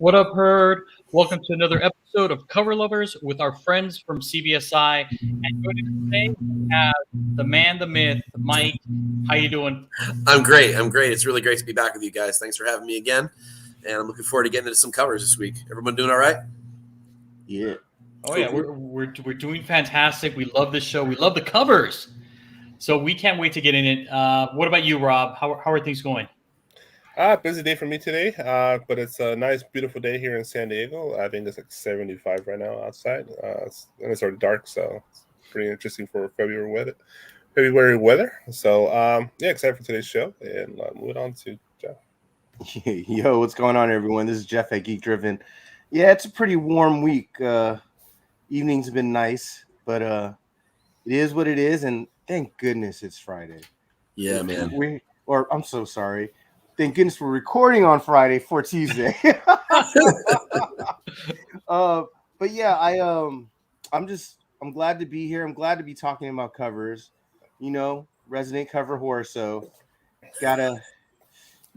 What up, Herd? Welcome to another episode of Cover Lovers with our friends from CBSI. And joining us today, we have the man, the myth, Mike. How you doing? I'm great. It's really great to be back with you guys. Thanks for having me again. And I'm looking forward to getting into some covers this week. Everyone doing all right? Yeah. Oh, yeah, we're doing fantastic. We love this show. We love the covers. So we can't wait to get in it. What about you, Rob? How are things going? Busy day for me today, but it's a nice, beautiful day here in San Diego. I think it's like 75 right now outside, and it's already dark, so it's pretty interesting for February weather. So, yeah, excited for today's show, and moving on to Jeff. Yo, what's going on, everyone? This is Jeff at Geek Driven. Yeah, it's a pretty warm week. Evening's been nice, but it is what it is, and thank goodness it's Friday. Yeah, man. I'm so sorry. Thank goodness we're recording on Friday for Tuesday. But yeah, I'm glad to be here. I'm glad to be talking about covers. You know, resident cover horror. So you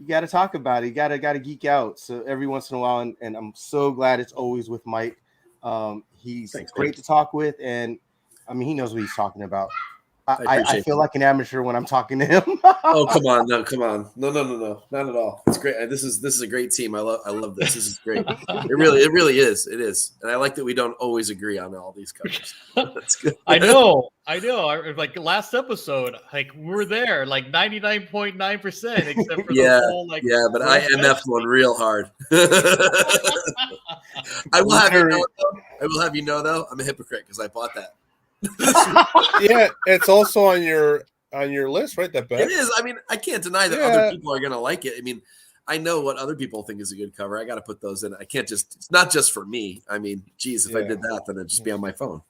gotta talk about it. You gotta geek out. So every once in a while, and I'm so glad it's always with Mike. He's great to talk with, and I mean he knows what he's talking about. I feel like an amateur when I'm talking to him. Oh, come on. No, not at all. It's great. This is a great team. I love this. This is great. It really is. It is. And I like that we don't always agree on all these covers. That's good. I know. Like last episode, like we were there, like 99.9%, except for the whole like. Yeah, but I MF'd one real hard. I will have you know though, I'm a hypocrite because I bought that. Yeah, it's also on your list, right? That bet. It is. I mean, I can't deny that other people are gonna like it. I mean, I know what other people think is a good cover. I got to put those in. I can't just. It's not just for me. I mean, geez, if I did that, then it'd just be on my phone.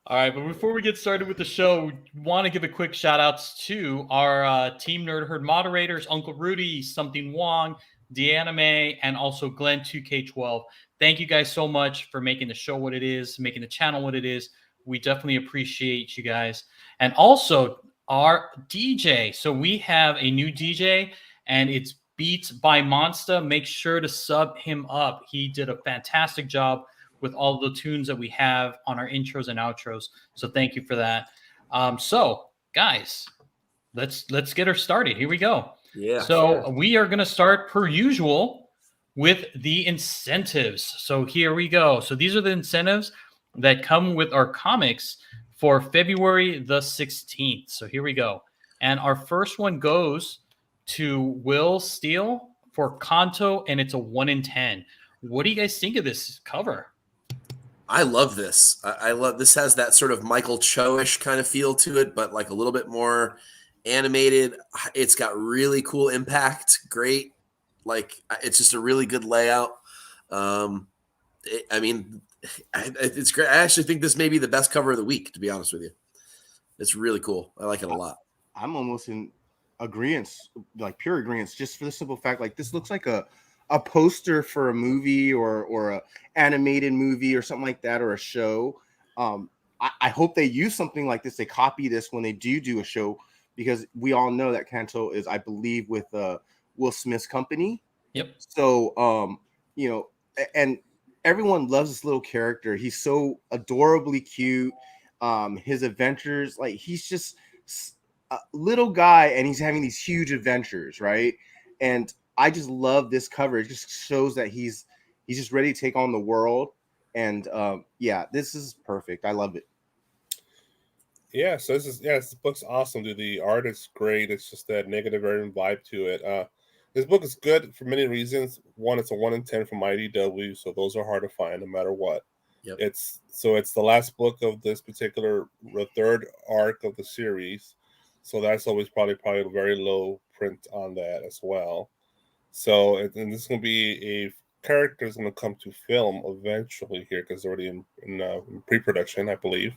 All right, but before we get started with the show, we want to give a quick shout outs to our Team Nerd Herd moderators, Uncle Rudy, Something Wong, Deanime, and also Glenn 2K12. Thank you guys so much for making the show what it is, making the channel what it is. We definitely appreciate you guys. And also our DJ. So we have a new DJ, and it's Beats by Monster. Make sure to sub him up. He did a fantastic job with all the tunes that we have on our intros and outros. So thank you for that. So guys, let's get her started. Here we go. Yeah. So we are going to start per usual with the incentives. So here we go. So these are the incentives that come with our comics for February the 16th. So here we go. And our first one goes to Will Steele for Kanto, and it's a 1 in 10. What do you guys think of this cover? I love this. I love this. Has that sort of Michael Cho-ish kind of feel to it, but like a little bit more animated. It's got really cool impact. Great. Like it's just a really good layout. It's great. I actually think this may be the best cover of the week, to be honest with you. It's really cool. I like it a lot. I'm almost in agreement, like pure agreement, just for the simple fact, like this looks like a poster for a movie or a animated movie or something like that, or a show. I hope they use something like this. They copy this when they do a show, because we all know that Kanto is, I believe, with Will Smith's company. Yep. So, you know, and everyone loves this little character. He's so adorably cute. His adventures, like he's just a little guy and he's having these huge adventures, right? And I just love this cover. It just shows that he's just ready to take on the world. And yeah, this is perfect. I love it. Yeah, so this book's awesome, dude. The art is great. It's just that negative urban vibe to it. This book is good for many reasons. One, it's a 1 in 10 from IDW, so those are hard to find no matter what. Yep. It's the last book of this particular third arc of the series, so that's always probably a very low print on that as well. So and this is going to be a character is going to come to film eventually here, because it's already in pre-production, I believe.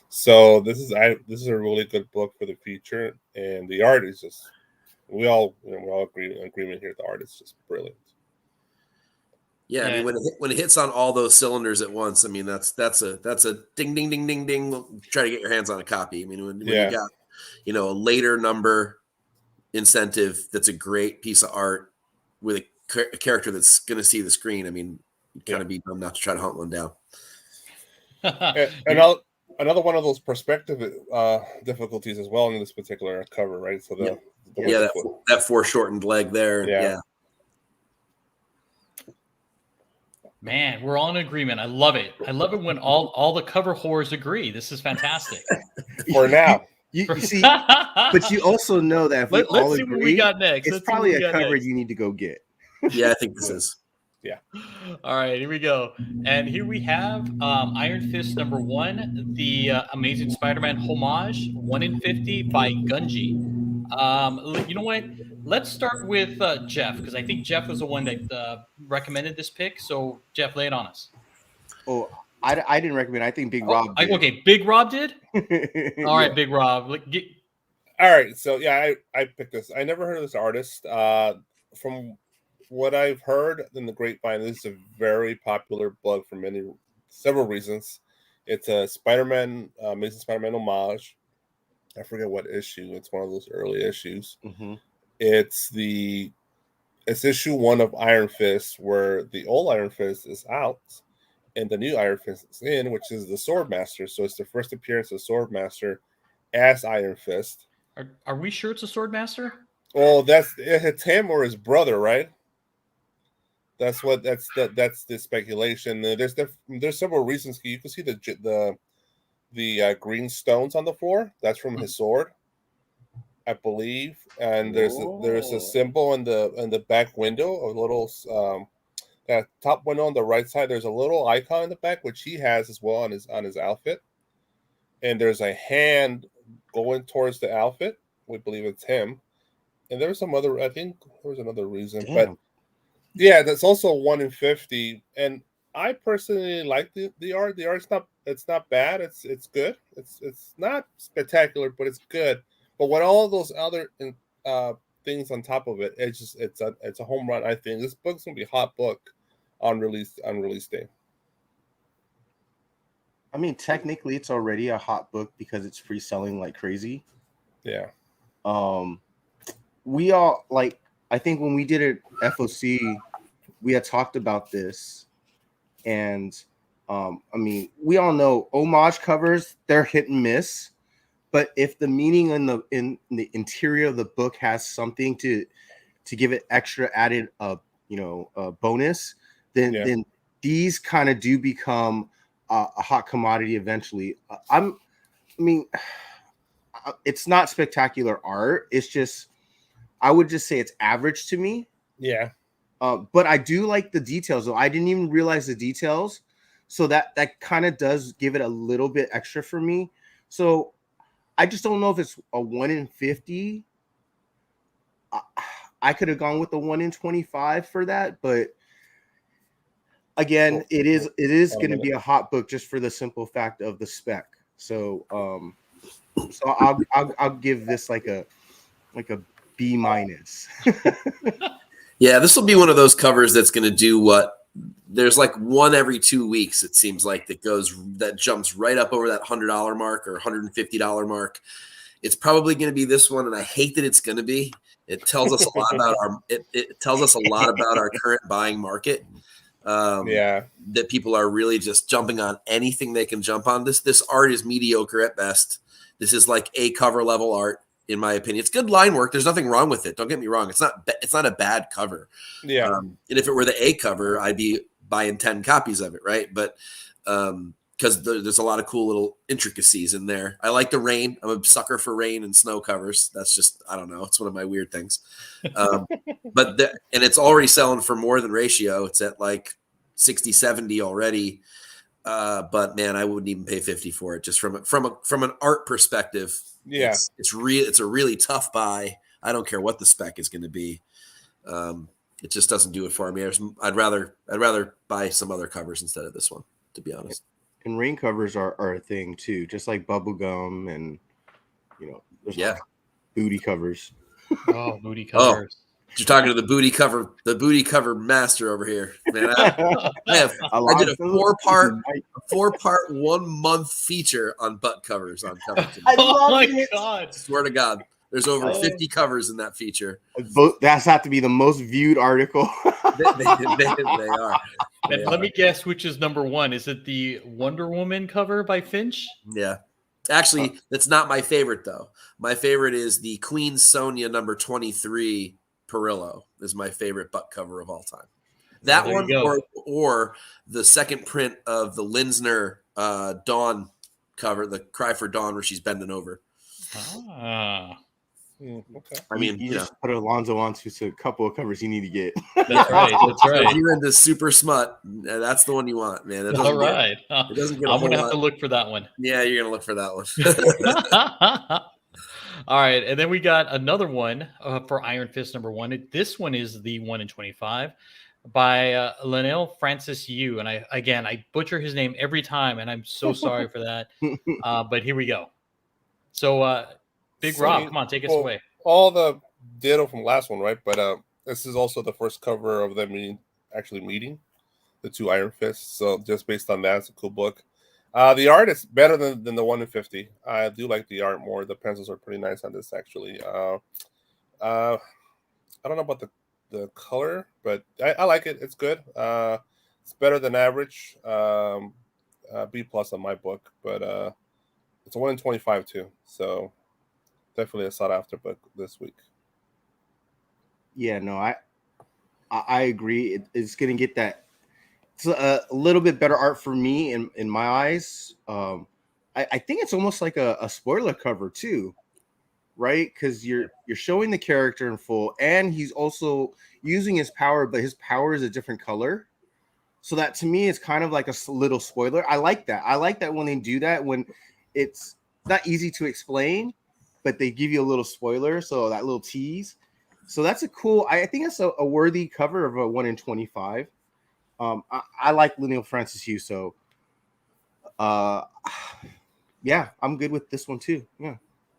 So this is a really good book for the future, and the art is just we all agree in agreement here. The art is just brilliant. Yeah, I mean when it hits on all those cylinders at once, I mean that's a ding ding ding ding ding. Try to get your hands on a copy. I mean when you got a later number incentive that's a great piece of art with a character that's going to see the screen. I mean, you'd kind of be dumb not to try to hunt one down. And another one of those perspective difficulties as well in this particular cover, right? So that foreshortened leg there. Yeah. Man, we're all in agreement. I love it. I love it when all the cover whores agree. This is fantastic. For now. You see, but you also know that if we all let's see agree, what we got next. it's probably a cover you need to go get. Yeah, I think this is. Yeah. All right, here we go. And here we have Iron Fist #1, the Amazing Spider-Man homage, 1 in 50 by Gunji. You know what? Let's start with Jeff, because I think Jeff was the one that recommended this pick. So, Jeff, lay it on us. Oh, I didn't recommend. I think Big Rob did. Okay, Big Rob did? All right, Yeah. Big Rob. All right, so yeah, I picked this. I never heard of this artist. From what I've heard in the grapevine, this is a very popular book for several reasons. It's a Spider-Man, Amazing Spider-Man homage. I forget what issue. It's one of those early issues. Mm-hmm. It's issue 1 of Iron Fist, where the old Iron Fist is out and the new Iron Fist is in, which is the Swordmaster. So it's the first appearance of Swordmaster as Iron Fist. Are we sure it's a Swordmaster? Well, it's him or his brother, right? That's the speculation. There's several reasons. You can see the green stones on the floor. That's from his sword, I believe. And there's a symbol in the back window, a little that top window on the right side. There's a little icon in the back, which he has as well on his outfit. And there's a hand going towards the outfit. We believe it's him. And there's some other. I think there was another reason, but yeah, that's also 1 in 50. And I personally like the art. The art's not bad. It's good. It's not spectacular, but it's good. But with all those other things on top of it, it's a home run. I think this book's gonna be a hot book on release day. I mean, technically, it's already a hot book because it's pre-selling like crazy. Yeah. We all I think when we did it FOC, we had talked about this, and I mean, we all know homage covers, they're hit and miss, but if the meaning in the interior of the book has something to give it extra added bonus, then these kind of do become a hot commodity eventually. It's not spectacular art. It's just, I would just say it's average to me. Yeah. But I do like the details, though. I didn't even realize the details. So that kind of does give it a little bit extra for me. So I just don't know if it's a 1 in 50. I could have gone with the 1 in 25 for that. But again, it is going to be a hot book just for the simple fact of the spec. So I'll give this like a B-. Yeah, this will be one of those covers that's going to do what there's like one every 2 weeks. It seems like that jumps right up over that $100 mark or $150 mark. It's probably going to be this one, and I hate that it's going to be. It tells us a lot about it tells us a lot about our current buying market. That people are really just jumping on anything they can jump on. This art is mediocre at best. This is like A cover level art, in my opinion. It's good line work. There's nothing wrong with it. Don't get me wrong. It's not a bad cover. Yeah. And if it were the A cover, I'd be buying 10 copies of it, right? But because there's a lot of cool little intricacies in there. I like the rain. I'm a sucker for rain and snow covers. That's just, I don't know. It's one of my weird things. And it's already selling for more than Ratio. It's at like 60, 70 already. But man, I wouldn't even pay 50 for it. Just from an art perspective. Yeah, it's a really tough buy. I don't care what the spec is going to be. It just doesn't do it for me. I'd rather buy some other covers instead of this one, to be honest. And rain covers are a thing too, just like bubblegum and there's booty covers. Oh, booty covers. You're talking to the booty cover master over here, man. I did a 4-part 1 month feature on butt covers on cover. Oh my God! Swear to God, There's over 50 covers in that feature. That's have to be the most viewed article. They are. And let me guess which is number one. Is it the Wonder Woman cover by Finch? Yeah. Actually, that's not my favorite, though. My favorite is the Queen Sonia number 23 Perillo is my favorite butt cover of all time. That one or the second print of the Linsner Dawn cover, the Cry for Dawn, where she's bending over. Ah. Okay. I mean, you just put Alonzo onto a couple of covers you need to get. That's right. That's right. If you're into super smut, that's the one you want, man. It All right. It doesn't get I'm going to have to look for that one. Yeah, you're going to look for that one. All right. And then we got another one for Iron Fist number one. This one is the 1 in 25 by Lionel Francis Yu. And I butcher his name every time, and I'm so sorry for that. But here we go. So, Big Rob, come on, take us away. All the ditto from last one, right? But this is also the first cover of them actually meeting the two Iron Fists. So just based on that, it's a cool book. The art is better than the 1 in 50. I do like the art more. The pencils are pretty nice on this, actually. I don't know about the color, but I like it. It's good. It's better than average. B+ on my book, but it's a 1 in 25 too. So definitely a sought after book this week. Yeah, no, I agree. It's gonna get that. It's a little bit better art for me in my eyes. I think it's almost like a spoiler cover too, right? Because you're showing the character in full, and he's also using his power, but his power is a different color. So that to me is kind of like a little spoiler. I like that. I like that when they do that, when it's not easy to explain, but they give you a little spoiler, so that little tease. So that's a cool. I think it's a worthy cover of a 1 in 25. I like Lionel Francis Yu, so yeah, I'm good with this one too.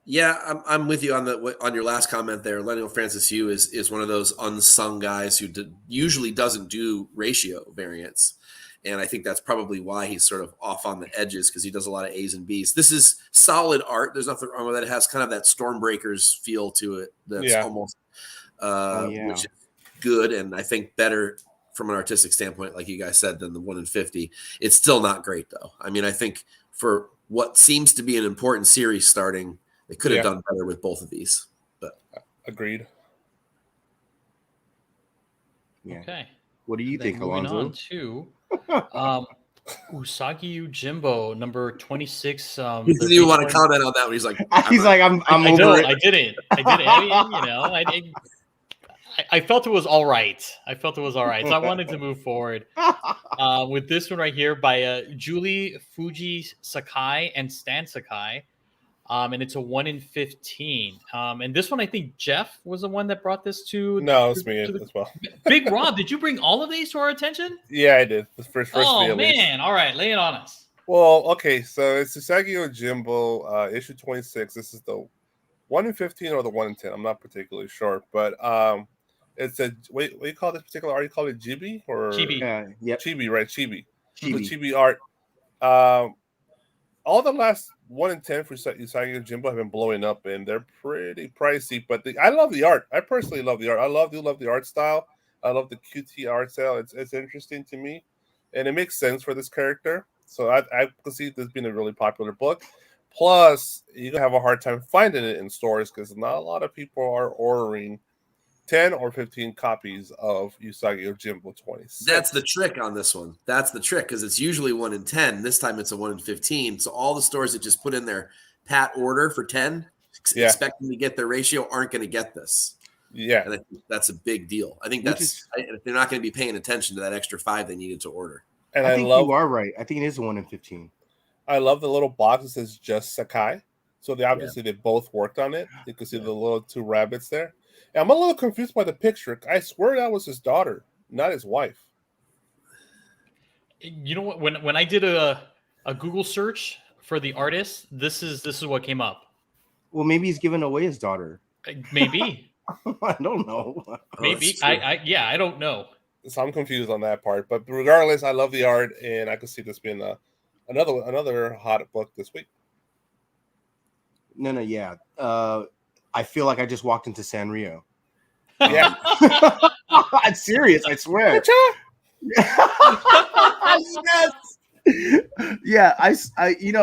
Yeah, I'm with you on your last comment there. Lionel Francis Yu is one of those unsung guys who usually doesn't do ratio variants. And I think that's probably why he's sort of off on the edges, because he does a lot of A's and B's. This is solid art. There's nothing wrong with it. It has kind of that Stormbreakers feel to it. That's almost which is good, and I think better from an artistic standpoint, like you guys said, than the 1 in 50. It's still not great, though. I mean, I think for what seems to be an important series starting, they could have done better with both of these. But agreed. Yeah. Okay. What do you think, Alonzo? Moving on to Usagi Jimbo number 26. He didn't even want to comment on that one. He's like, I'm over it. I didn't. I mean, I felt it was all right. So I wanted to move forward with this one right here by Julie Fuji Sakai and Stan Sakai. And it's a 1 in 15. And this one, I think Jeff was the one that brought this to. No, it's me as well. Big Rob, did you bring all of these to our attention? Yeah, I did. The first oh, man. All right, lay it on us. Well, okay, so it's Usagi Jimbo, issue 26. This is the 1 in 15 or the 1 in 10. I'm not particularly sure, but it's a what do you call this particular art? You call it Chibi or Chibi? Chibi, right? Chibi. The Chibi art. All the last 1 in 10 for Usagi Jimbo have been blowing up, and they're pretty pricey. But I love the art. I personally love the art. I love the art style. I love the QT art style. It's interesting to me, and it makes sense for this character. So I can see this being a really popular book. Plus, you have a hard time finding it in stores because not a lot of people are ordering 10 or 15 copies of Usagi Jimbo 26. That's the trick on this one. That's the trick, because it's usually 1 in 10. This time it's a 1 in 15. So all the stores that just put in their pat order for 10, expecting to get their ratio, aren't going to get this. Yeah. And I think that's a big deal. I think they're not going to be paying attention to that extra 5 they needed to order. And I think you are right. I think it is a 1 in 15. I love the little box that says just Sakai. So they both worked on it. You can see the little 2 rabbits there. And I'm a little confused by the picture. I swear that was his daughter, not his wife. You know what? When I did a Google search for the artist, this is what came up. Well, maybe he's giving away his daughter. Maybe. I don't know. Maybe. I don't know. So I'm confused on that part. But regardless, I love the art, and I could see this being another hot book this week. No, yeah. I feel like I just walked into Sanrio. Yeah. I'm serious, I swear. Yes. Yeah, I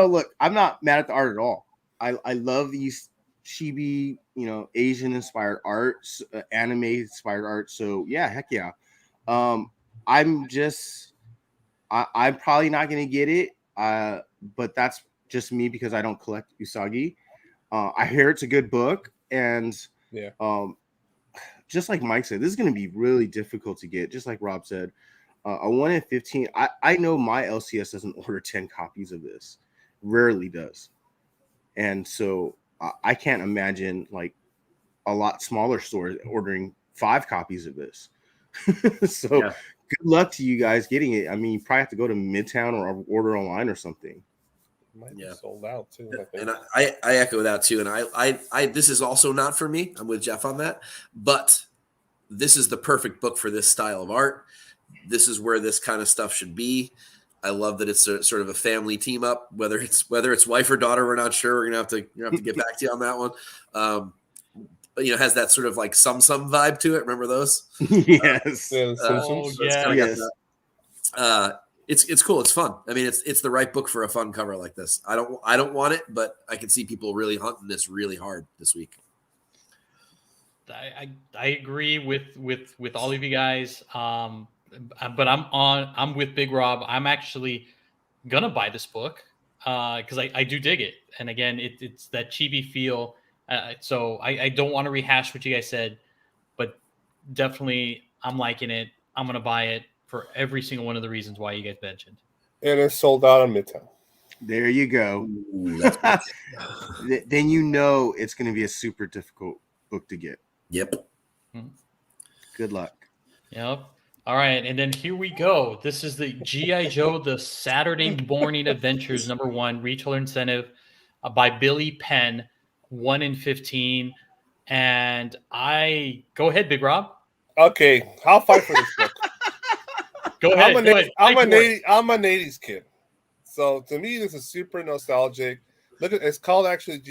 look, I'm not mad at the art at all. I love these chibi, Asian inspired art, anime inspired art. So yeah, heck yeah. I'm probably not gonna get it. But that's just me because I don't collect Usagi. I hear it's a good book, and Yeah. Just like Mike said, this is gonna be really difficult to get. Just like Rob said. A 1 in 15. I know my LCS doesn't order 10 copies of this, rarely does, and so I can't imagine like a lot smaller stores ordering 5 copies of this. So Yeah. good luck to you guys getting it. I mean, you probably have to go to Midtown or order online or something. Might be Yeah. sold out too. I think. And I echo that too. And I this is also not for me. I'm with Jeff on that. But this is the perfect book for this style of art. This is where this kind of stuff should be. I love that it's sort of a family team up. Whether it's wife or daughter, we're not sure. We're gonna have to get back to you on that one. But has that sort of like some vibe to it. Remember those? Yes. Oh, yeah. It's cool. It's fun. I mean, it's the right book for a fun cover like this. I don't want it, but I can see people really hunting this really hard this week. I agree with all of you guys. But I'm with Big Rob. I'm actually gonna buy this book because I do dig it. And again, it's that chibi feel. So I don't want to rehash what you guys said, but definitely I'm liking it. I'm gonna buy it for every single one of the reasons why you guys mentioned. And it's sold out on Midtown. There you go. Ooh, Then it's going to be a super difficult book to get. Yep. Good luck. Yep. All right, and then here we go. This is the G.I. Joe, the Saturday Morning Adventures #1 retailer incentive by Billy Penn, 1 in 15. And go ahead, Big Rob. Okay, I'll fight for this book. Go ahead. I'm an 80s kid. So to me, this is super nostalgic. Look at it's called actually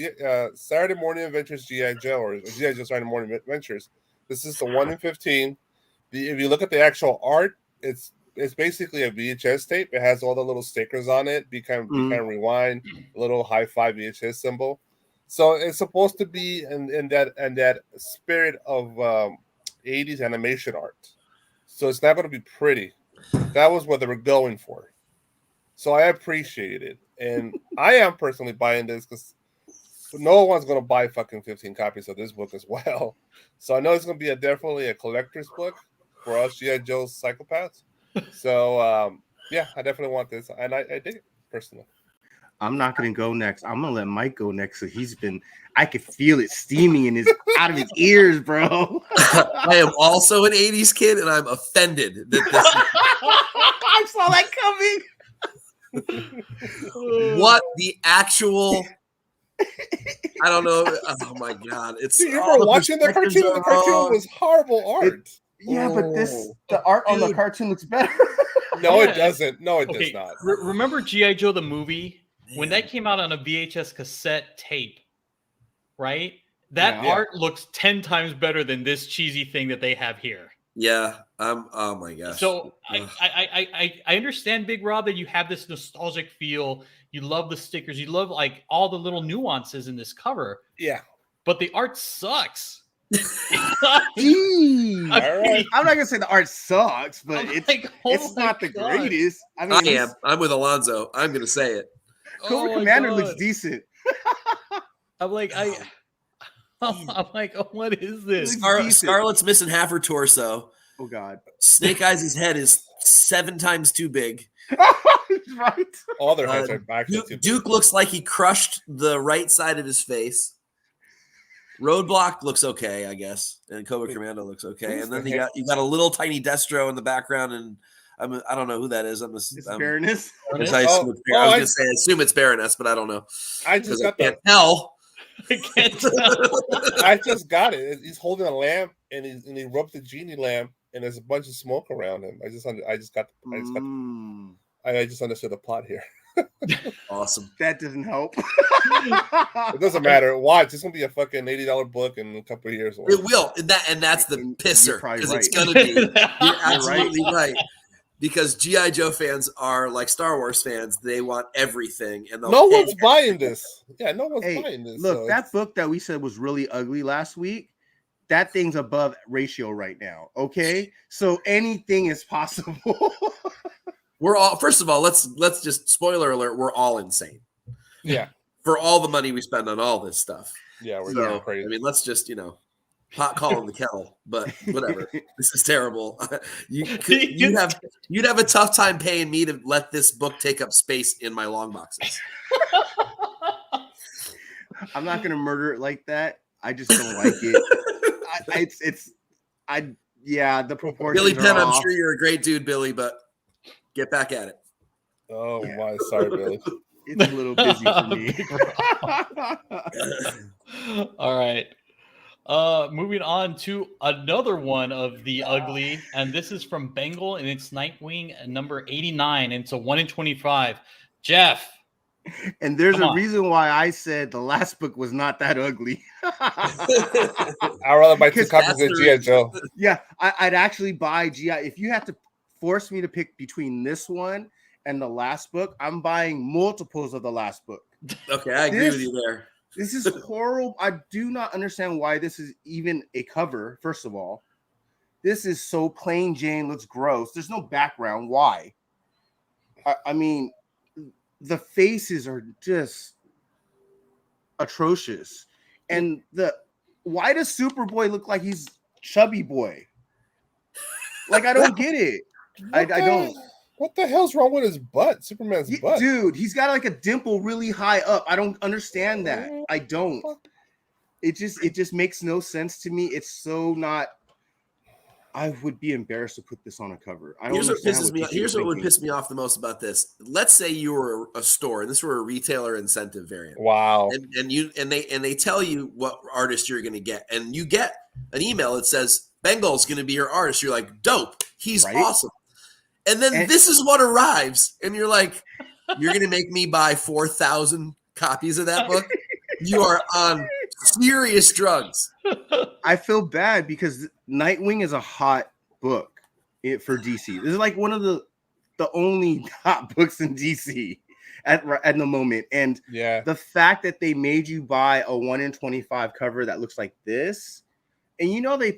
Saturday Morning Adventures G.I. Joe or G.I. Joe Saturday Morning Adventures. This is the 1 in 15. If you look at the actual art, it's basically a VHS tape. It has all the little stickers on it. Be kind of rewind, a little high-fi VHS symbol. So it's supposed to be in that spirit of 80s animation art. So it's not going to be pretty. That was what they were going for. So I appreciate it. And I am personally buying this because no one's going to buy fucking 15 copies of this book as well. So I know it's going to be definitely a collector's book for us G.I. Joe psychopaths. So, yeah, I definitely want this. And I dig it personally. I'm not going to go next. I'm going to let Mike go next. So I can feel it steaming out of his ears, bro. I am also an 80s kid, and I'm offended that this I saw that coming. What the actual... I don't know. Oh, my God. It's you remember watching the cartoon? The cartoon was horrible art. But the art on the cartoon looks better. No, it doesn't. No, it does not. Remember G.I. Joe, the movie? When that came out on a VHS cassette tape, right? That art looks 10 times better than this cheesy thing that they have here. Yeah. Oh my gosh. So I understand, Big Rob, that you have this nostalgic feel. You love the stickers. You love like all the little nuances in this cover. Yeah. But the art sucks. Jeez. I'm not gonna say the art sucks, but it's not the greatest. I mean, I'm with Alonzo. I'm gonna say it. Cobra Commander looks decent. I'm like, oh, what is this? Scarlet's missing half her torso. Oh God. Snake Eyes' head is 7 times too big. Right. All their heads are actually too big. Duke looks like he crushed the right side of his face. Roadblock looks okay, I guess, and Cobra Commando looks okay. And then you got a little tiny Destro in the background, and I don't know who that is. Baroness. I was going to say I assume it's Baroness, but I don't know. I just got can't tell. I can't tell. I just got it. He's holding a lamp, and he rubbed the genie lamp, and there's a bunch of smoke around him. I just understood the plot here. Awesome. That doesn't help. It doesn't matter. Watch, it's gonna be a fucking $80 book in a couple of years. It will, and that's the And pisser you're probably because it's right. gonna be. You're absolutely right. Because GI Joe fans are like Star Wars fans; they want everything, and no one's buying this. Yeah, no one's buying this. Look, so that book that we said was really ugly last week. That thing's above ratio right now. Okay, so anything is possible. We're all. First of all, let's just spoiler alert. We're all insane. Yeah, for all the money we spend on all this stuff. Yeah, we're so, crazy. I mean, let's just pot calling the kettle. But whatever. This is terrible. You'd have a tough time paying me to let this book take up space in my long boxes. I'm not gonna murder it like that. I just don't like it. The proportions. Billy Penn, I'm off. sure you're a great dude, Billy, but get back at it. Oh my, sorry, Billy. It's a little busy for me. All right. Moving on to another one of the ugly, and this is from Bengal, and it's Nightwing number 89, and it's a 1 in 25. Jeff. And there's a reason why I said the last book was not that ugly. I'd rather buy 2 copies of G.I. Joe. Yeah, I'd actually buy G.I. If you had to force me to pick between this one and the last book, I'm buying multiples of the last book. Okay, I agree with you there. This is horrible. I do not understand why this is even a cover, first of all. This is so plain Jane, looks gross. There's no background. Why? I mean, the faces are just atrocious. And why does Superboy look like he's Chubby Boy? Like, I don't get it. I don't. What the hell's wrong with his butt? Superman's butt. Dude, he's got like a dimple really high up. I don't understand that. I don't. It just makes no sense to me. It's so not. I would be embarrassed to put this on a cover. I don't. Here's what pisses me off. Here's what would piss me off the most about this. Let's say you were a store and this were a retailer incentive variant. Wow. And they tell you what artist you're going to get, and you get an email that says Bengal's going to be your artist. You're like, dope. He's awesome. And then this is what arrives, and you're like, you're going to make me buy 4,000 copies of that book? You are on serious drugs. I feel bad because Nightwing is a hot book for DC. This is like one of the only hot books in DC at the moment. And the fact that they made you buy a 1 in 25 cover that looks like this, and a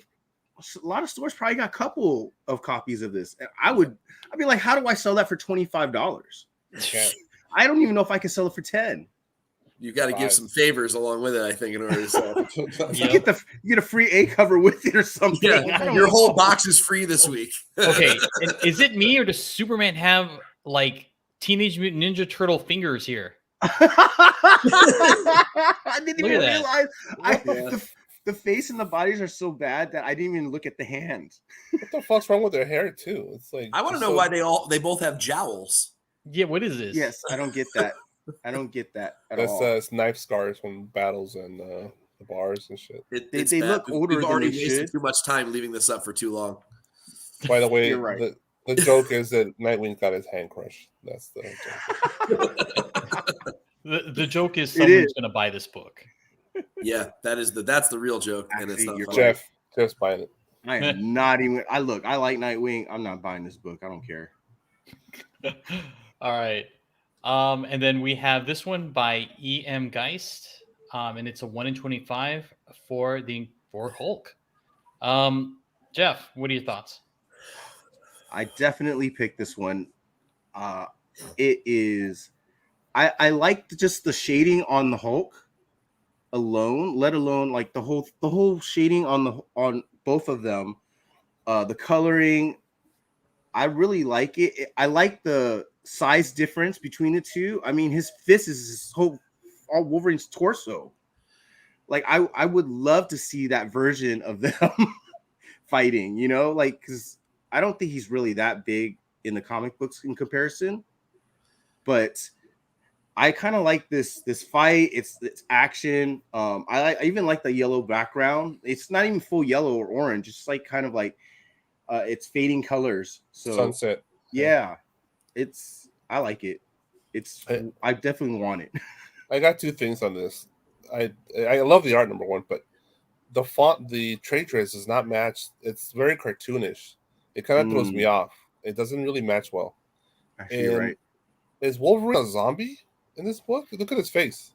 lot of stores probably got a couple of copies of this. And I'd be like, how do I sell that for $25? I don't even know if I can sell it for 10. You got to give some favors along with it, I think, in order to sell it. You get a free A cover with it or something. Yeah, your whole box is free this week. Okay, is it me or does Superman have like Teenage Mutant Ninja Turtle fingers here? I didn't even realize. The face and the bodies are so bad that I didn't even look at the hands. What the fuck's wrong with their hair too? It's like I want to know why they both have jowls. Yeah, what is this? Yes, I don't get that. I don't get that at all. That's knife scars from battles and the bars and shit. They look older. We've already wasted should. too much time leaving this up for too long. By the way, You're right. the joke is that Nightwing got his hand crushed. That's the joke. The joke is someone's going to buy this book. Yeah, that's the real joke, and it's not funny. Jeff's buying it. I am not even. I like Nightwing. I'm not buying this book. I don't care. All right. And then we have this one by E.M. Geist, and it's a 1 in 25 for Hulk. Jeff, what are your thoughts? I definitely picked this one. It is. I like just the shading on the Hulk alone, let alone like the whole shading on both of them. The coloring, I really like it. I like the size difference between the two. I mean, his fist is all Wolverine's torso. Like I would love to see that version of them fighting, like, because I don't think he's really that big in the comic books in comparison, but I kind of like this fight. It's action. I even like the yellow background. It's not even full yellow or orange. It's like kind of like it's fading colors. So sunset. Yeah. I like it. I definitely want it. I got two things on this. I love the art, number one, but the font, the trade dress does not match. It's very cartoonish. It kind of throws me off. It doesn't really match well. Actually, you're right. Is Wolverine a zombie in this book? Look at his face.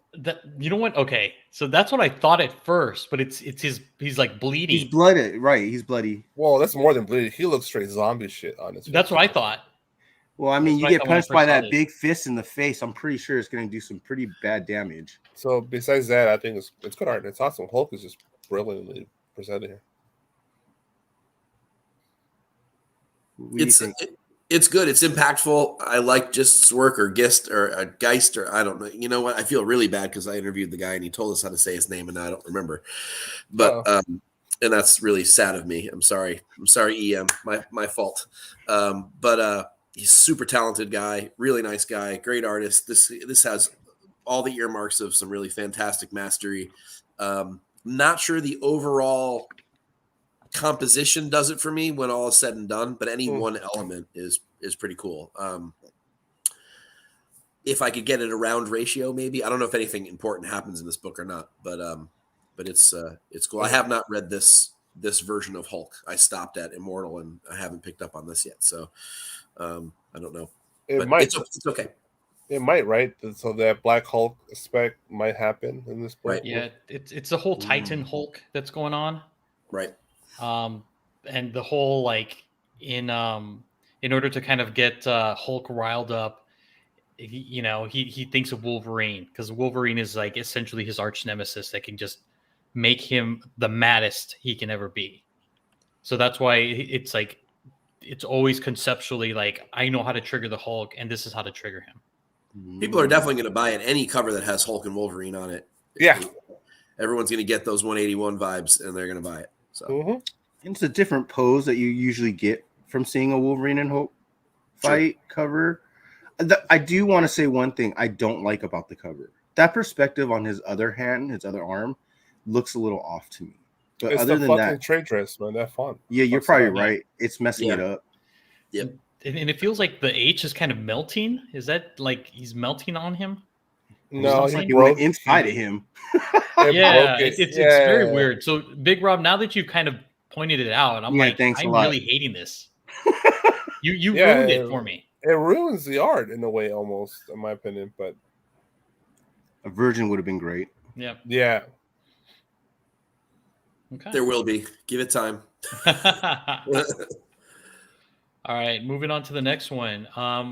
You know what? Okay, so that's what I thought at first, but it's he's like bleeding. He's blooded, right? He's bloody. Well, that's more than bleeding. He looks straight zombie shit on his face. That's what I thought. Well, I mean, you get punched by that big fist in the face. I'm pretty sure it's going to do some pretty bad damage. So besides that, I think it's good art. It's awesome. Hulk is just brilliantly presented here. It's good. It's impactful. I like Gist's work or Geist or I don't know. You know what? I feel really bad because I interviewed the guy and he told us how to say his name and I don't remember. But and that's really sad of me. I'm sorry. EM. My fault. But he's a super talented guy, really nice guy, great artist. This has all the earmarks of some really fantastic mastery. Not sure the overall composition does it for me when all is said and done, but any one element is pretty cool. If I could get it a round ratio, maybe. I don't know if anything important happens in this book or not, but it's cool. I have not read this version of Hulk. I stopped at Immortal and I haven't picked up on this yet, so I don't know. It's okay. It might, right? So that Black Hulk spec might happen in this book. Right. Yeah, it's a whole Titan Hulk that's going on. Right. And the whole like in order to kind of get Hulk riled up, he thinks of Wolverine because Wolverine is like essentially his arch nemesis that can just make him the maddest he can ever be. So that's why it's like it's always conceptually like I know how to trigger the Hulk and this is how to trigger him. People are definitely going to buy it. Any cover that has Hulk and Wolverine on it. Yeah. Everyone's going to get those 181 vibes and they're going to buy it. So it's a different pose that you usually get from seeing a Wolverine and Hulk fight cover. I do want to say one thing I don't like about the cover. That perspective on his other hand, his other arm, looks a little off to me. But it's other the than fucking that, trade dress, man. That font. Yeah, you're probably right. It's messing it up. Yep. And it feels like the H is kind of melting. Is that like he's melting on him? No, he broke inside of him. It's very weird. So, Big Rob, now that you've kind of pointed it out, I'm really hating this. You ruined it for me. It ruins the art in a way, almost, in my opinion. But a virgin would have been great. Yeah. Yeah. Okay. There will be. Give it time. All right, moving on to the next one.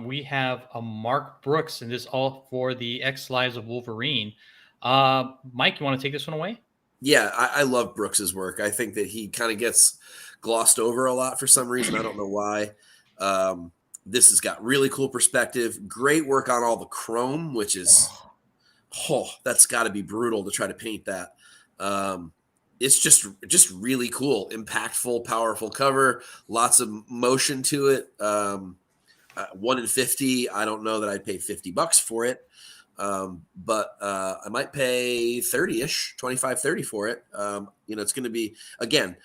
We have a Mark Brooks, and this all for the X Lives of Wolverine. Mike, you want to take this one away? Yeah, I love Brooks's work. I think that he kind of gets glossed over a lot for some reason. I don't know why. This has got really cool perspective. Great work on all the chrome, which is, that's got to be brutal to try to paint that. It's just really cool, impactful, powerful cover. Lots of motion to it. 1 in 50. I don't know that I'd pay $50 for it, but I might pay 30-ish, 25, 30 for it. It's going to be, again,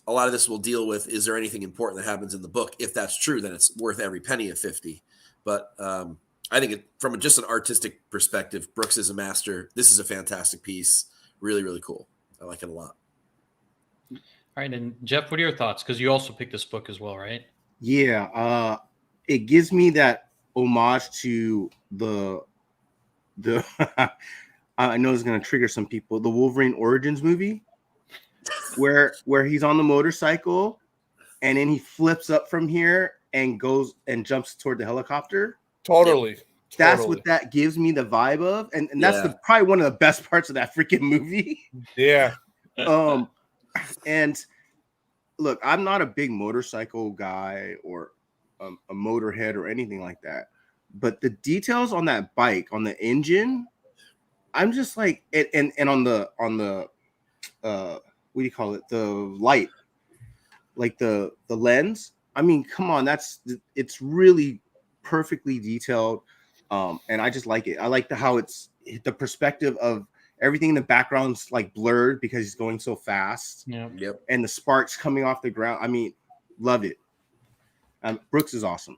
a lot of this will deal with, is there anything important that happens in the book? If that's true, then it's worth every penny of 50. But I think from just an artistic perspective, Brooks is a master. This is a fantastic piece. Really, really cool. I like it a lot. All right, and Jeff, what are your thoughts? Because you also picked this book as well, right? Yeah, it gives me that homage to the I know it's going to trigger some people. The Wolverine Origins movie, where he's on the motorcycle, and then he flips up from here and goes and jumps toward the helicopter. Totally. That's what that gives me the vibe of, and that's probably one of the best parts of that freaking movie. Yeah. And look, I'm not a big motorcycle guy or a motorhead or anything like that, but the details on that bike, on the engine, I'm just like, and on the what do you call it? The light, like the lens. I mean, come on, it's really perfectly detailed. And I just like it. I like how it's the perspective of everything in the background's like blurred because he's going so fast. Yeah. Yep. And the sparks coming off the ground. I mean, love it. Brooks is awesome.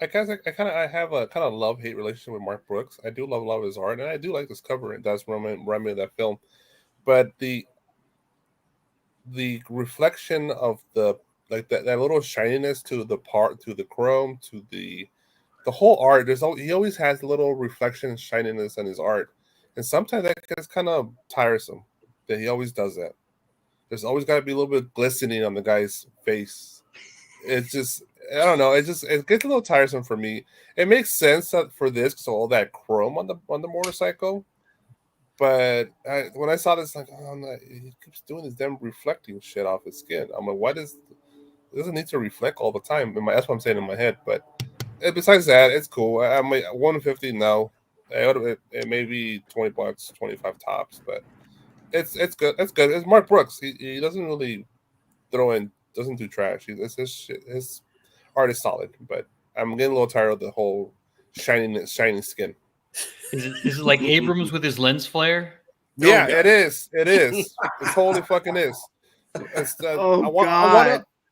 I guess I have a kind of love-hate relationship with Mark Brooks. I do love his art, and I do like this cover. It does remind me of that film, but the reflection of the like that little shininess to the chrome to the whole art. He always has little reflection and shininess in his art, and sometimes that gets kind of tiresome. That he always does that. There's always got to be a little bit of glistening on the guy's face. It's just, I don't know. It gets a little tiresome for me. It makes sense for this because all that chrome on the motorcycle. But when I saw this, like, oh no, he keeps doing this damn reflecting shit off his skin. I'm like, it doesn't need to reflect all the time. That's what I'm saying in my head. But besides that, it's cool. I'm like 150 now. It may be $20, 25 tops, but it's good. It's good. It's Mark Brooks. He doesn't really doesn't do trash. His art is solid, but I'm getting a little tired of the whole shiny skin. Is it like Abrams with his lens flare? Yeah, it is. It totally fucking is. I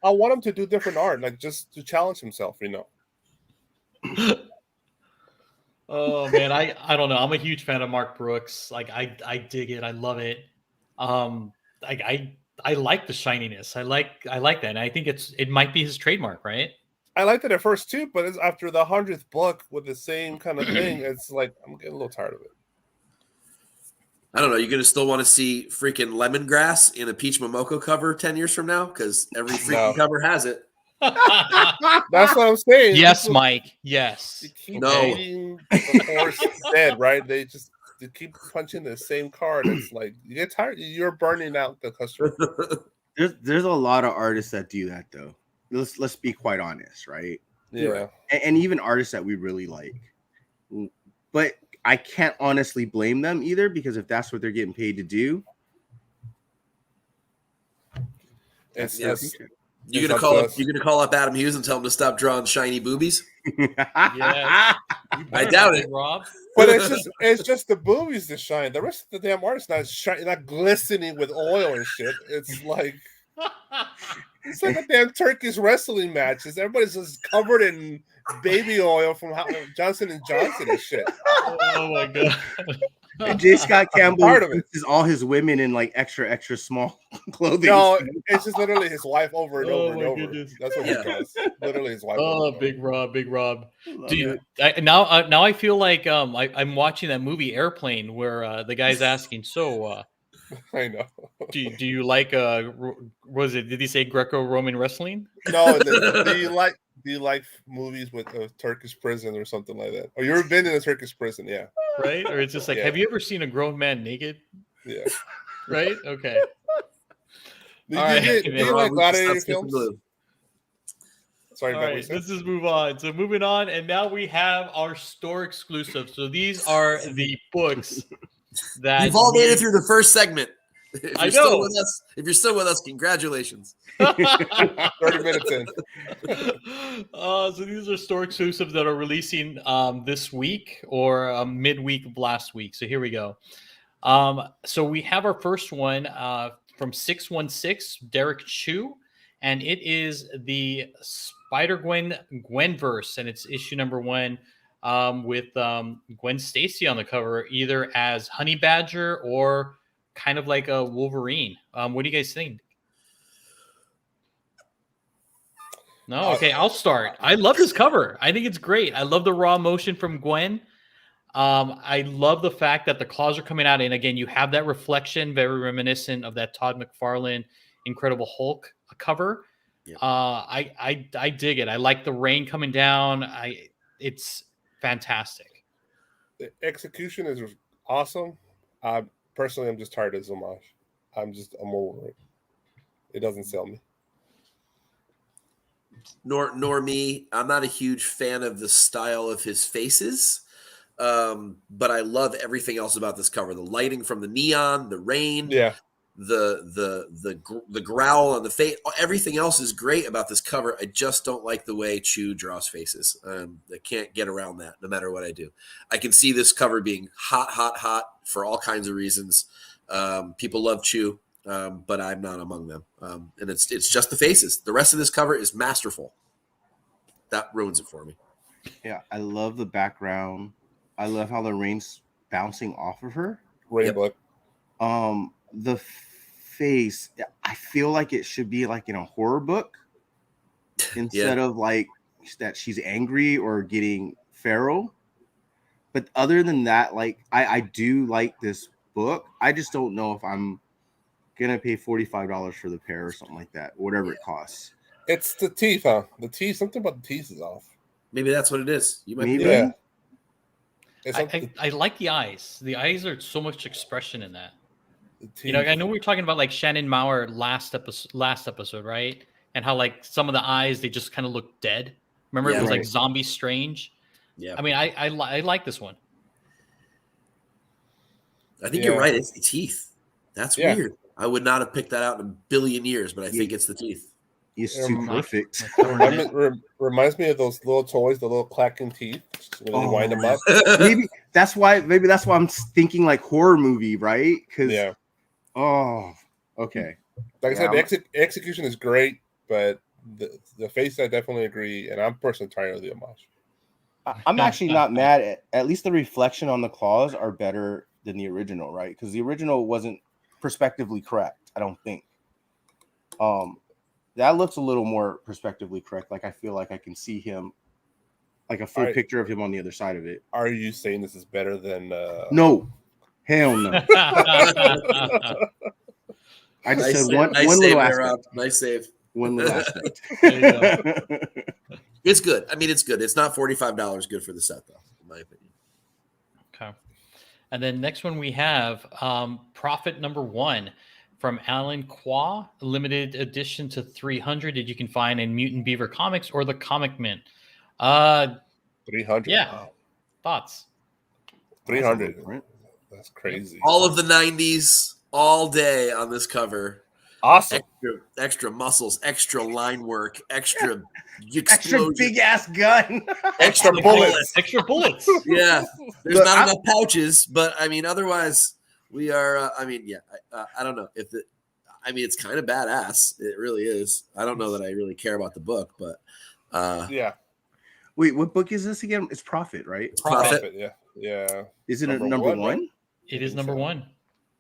want him to do different art, like just to challenge himself, you know. Oh man, I don't know. I'm a huge fan of Mark Brooks. Like I dig it. I love it. I like the shininess. I like that. And I think it might be his trademark, right? I liked it at first too, but it's after the 100th book with the same kind of thing, it's like I'm getting a little tired of it. I don't know. You're gonna still want to see freaking lemongrass in a Peach Momoko cover 10 years from now because every freaking cover has it. That's what I'm saying. Yes, Mike. Yes. No. The horse dead, right? They keep punching the same card. It's like you get tired. You're burning out the customer. There's a lot of artists that do that though. Let's be quite honest, right? Yeah. And even artists that we really like. But I can't honestly blame them either because if that's what they're getting paid to do, you're gonna call up Adam Hughes and tell him to stop drawing shiny boobies? Yes. I doubt it, Rob. But it's just the boobies that shine. The rest of the damn art's not glistening with oil and shit. It's like a damn Turkish wrestling match. Everybody's just covered in baby oil from Johnson & Johnson and shit. Oh my god. And J. Scott Campbell is all his women in like extra small clothing. No, it's just literally his wife over and over and over. Goodness. That's what he does. Literally his wife. Oh, Big Rob. Now I feel like I'm watching that movie Airplane where the guy's asking, so I know. Do you like was it? Did he say Greco-Roman wrestling? No. Do you like movies with a Turkish prison or something like that? Or you've been in a Turkish prison, yeah. Right? Or it's just like, have you ever seen a grown man naked? Yeah. Right? Okay. Do you like gladiator films? Sorry, all right, let's just move on. So moving on, and now we have our store exclusive. So these are the books that you've all made it through the first segment. If you're still with us, congratulations. 30 minutes in. So these are store exclusives that are releasing this week or midweek of last week. So here we go. So we have our first one from 616, Derek Chu, and it is the SpiderGwen Gwenverse, and it's issue number 1 with Gwen Stacy on the cover, either as Honey Badger or kind of like a Wolverine. What do you guys think? No, okay, I'll start. I love this cover. I think it's great. I love the raw emotion from Gwen. I love the fact that the claws are coming out, and again, you have that reflection, very reminiscent of that Todd McFarlane Incredible Hulk cover. Yep. I dig it. I like the rain coming down. It's fantastic. The execution is awesome. Personally, I'm just tired of Zamash. I'm over it. It doesn't sell me. Nor me. I'm not a huge fan of the style of his faces, but I love everything else about this cover. The lighting from the neon, the rain, the growl on the face. Everything else is great about this cover. I just don't like the way Chu draws faces. I can't get around that no matter what I do. I can see this cover being hot for all kinds of reasons. People love Chu, but I'm not among them. And it's just the faces. The rest of this cover is masterful. That ruins it for me. Yeah, I love the background. I love how the rain's bouncing off of her. Rainbow. The face, I feel like it should be like in a horror book instead of like that she's angry or getting feral. But other than that, like I do like this book. I just don't know if I'm gonna pay $45 for the pair or something like that, whatever it costs. It's the teeth, huh? The teeth, something about the teeth is off. Maybe that's what it is. You might Maybe. be right. Yeah. I like the eyes. The eyes are so much expression in that. The You know, I teeth. know we were talking about like Shannon Mauer last episode, right? And how like some of the eyes they just kind of look dead. Remember, Yeah, it was like right. zombie strange. Yeah. I mean, I like this one. I think Yeah. you're right. It's the teeth. That's Yeah. weird. I would not have picked that out in a billion years, but I think it's the teeth. It's too perfect. Reminds me of those little toys, the little clacking teeth when you wind them up. Maybe that's why I'm thinking like horror movie, right? Because Yeah. oh, okay. Like I said, Yeah, the execution is great, but the face, I definitely agree, and I'm personally tired of the homage. I'm actually not mad at least the reflection on the claws are better than the original, right? Because the original wasn't perspectively correct, I don't think. That looks a little more perspectively correct. Like I feel like I can see him, like a full picture of him on the other side of it. Are you saying this is better than? No, hell no. I just said one little aspect. Nice save. One little aspect. It's good. I mean, it's good. It's not $45 good for the set, though, in my opinion. Okay. And then next one we have Prophet #1 from Alan Qua, limited edition to 300 that you can find in Mutant Beaver Comics or the Comic Mint. 300. Yeah. Wow. Thoughts? 300. That's crazy. All of the 90s, all day on this cover. Awesome. Extra muscles, extra line work, extra Extra big ass gun. Extra bullets. Extra bullets. Yeah. There's Look, not enough pouches, but I mean, otherwise, we are. I don't know if it. I mean, it's kind of badass. It really is. I don't know that I really care about the book, but Yeah. Wait, what book is this again? It's Prophet, right? Profit. Yeah. Is it Number number one, one? right? It is #1.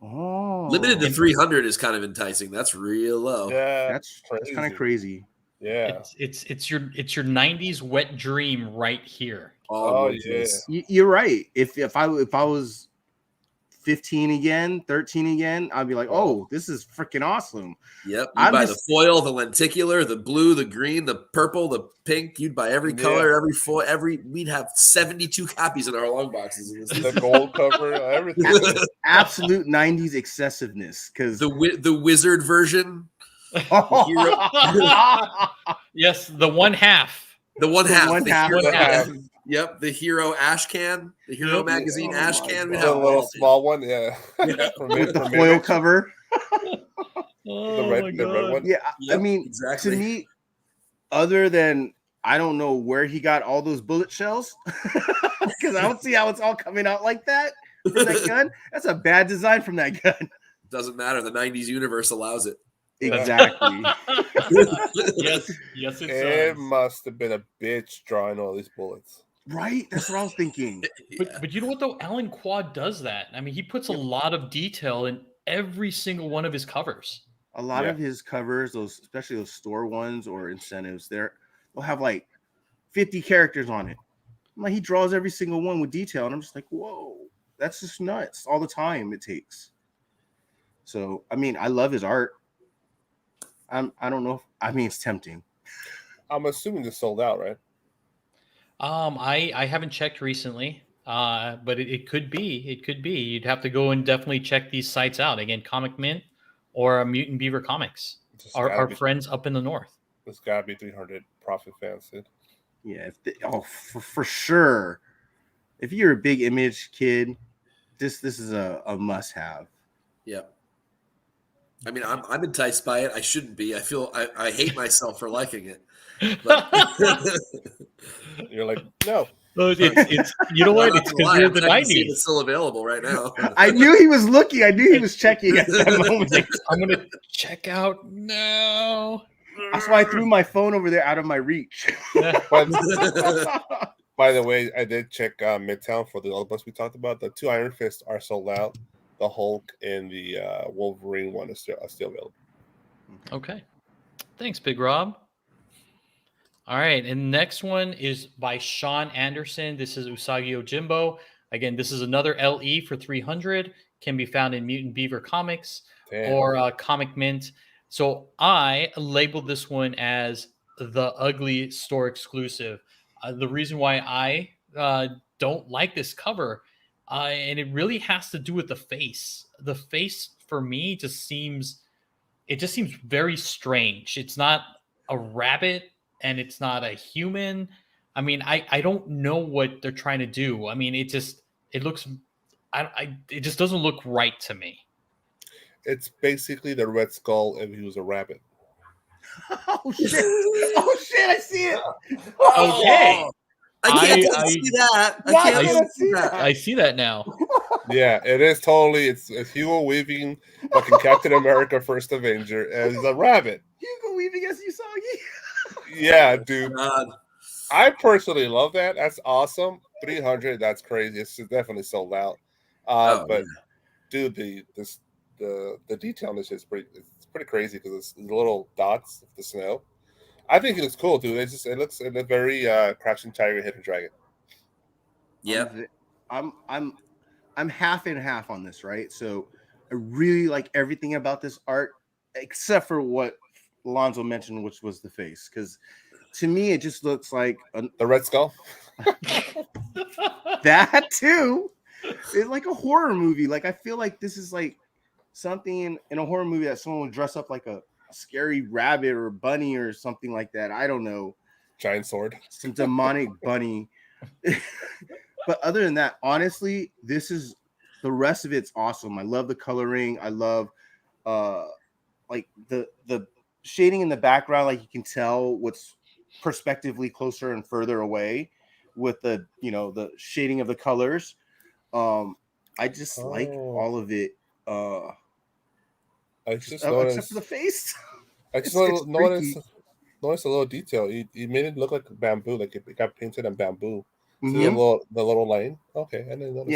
Oh, Limited to 300 is kind of enticing. That's real low. Yeah. that's kind of crazy. Yeah. It's your 90s wet dream right here. Oh, yeah. You're right. If I was 15 again, 13 again, I'd be like, oh, this is freaking awesome. Yep. You'd I'm buy just- the foil, the lenticular, the blue, the green, the purple, the pink. You'd buy every color, every foil, we'd have 72 copies in our long boxes. The gold cover, everything. Absolute 90s excessiveness. Because the wizard version. Yes, the one half. The one half. one the half. hero, One half. Yep, the hero ash can, the hero Yep. magazine Oh ash my can. We God. The have little all. small one, yeah. Yeah. with the foil cover. Oh red- my the red God. one. Yeah, Yep, I mean, exactly. to me, other than I don't know where he got all those bullet shells, because I don't see how it's all coming out like that from that gun. That's a bad design from that gun. Doesn't matter. The 90s universe allows it. Exactly. yes, it It does. must have been a bitch drawing all these bullets. Right? That's what I was thinking. But you know what though? Alan Quad does that. I mean, he puts a lot of detail in every single one of his covers. A lot Yeah. of his covers, those especially those store ones or incentives, they'll have like 50 characters on it. I'm like, he draws every single one with detail, and I'm just like, whoa, that's just nuts. All the time it takes. So I mean, I love his art. I don't know. It's tempting. I'm assuming this sold out, right? I haven't checked recently, but it could be. It could be. You'd have to go and definitely check these sites out. Again, Comic Mint or Mutant Beaver Comics. Just Our gotta be- friends up in the north. It's gotta be 300 profit fans, dude. Yeah. For sure. If you're a big Image kid, this is a must have. Yep. I mean, I'm enticed by it. I shouldn't be. I feel I hate myself for liking it. But You're like, no. It's you know what? It's because you're the I'm seeing 90s. it's still available right now. I knew he was looking. I knew he was checking at that moment. I'm gonna check out now. That's why I threw my phone over there out of my reach. When, By the way, I did check Midtown for the other books we talked about. The 2 Iron Fists are sold out. The Hulk and the Wolverine one are still available. Okay. Thanks, Big Rob. All right, and next one is by Sean Anderson. This is Usagi Jimbo. Again, this is another LE for 300. Can be found in Mutant Beaver Comics or Comic Mint. So I labeled this one as the ugly store exclusive. The reason why I don't like this cover, and it really has to do with the face. The face for me just seems very strange. It's not a rabbit and it's not a human. I mean, I don't know what they're trying to do. I mean, it just doesn't look right to me. It's basically the Red Skull if he was a rabbit. Oh shit! Oh shit! I see it. Okay. I can't see that. I can't see that. I see that now. Yeah, it is totally. It's Hugo Weaving, fucking Captain America, First Avenger, as a rabbit. Hugo Weaving as Usagi. Yeah, dude. God. I personally love that. That's awesome. 300. That's crazy. It's definitely sold out. But dude, the detail on this is pretty crazy because it's the little dots of the snow. I think it looks cool, dude. It looks very Crouching Tiger, Hidden Dragon. Yeah, I'm half and half on this, right? So I really like everything about this art, except for what Alonzo mentioned, which was the face. Because to me, it just looks like the Red Skull. That too. It's like a horror movie. Like I feel like this is like something in a horror movie that someone would dress up like a scary rabbit or bunny or something like that. I don't know. Giant sword. Some demonic bunny. But other than that, honestly, this is the rest of it's awesome. I love the coloring. I love like the shading in the background, like you can tell what's perspectively closer and further away with the shading of the colors. I just like all of it. I just noticed, except for the face. I just noticed a little detail. He made it look like bamboo, like it got painted on bamboo. Mm-hmm. The little line. Okay, I didn't notice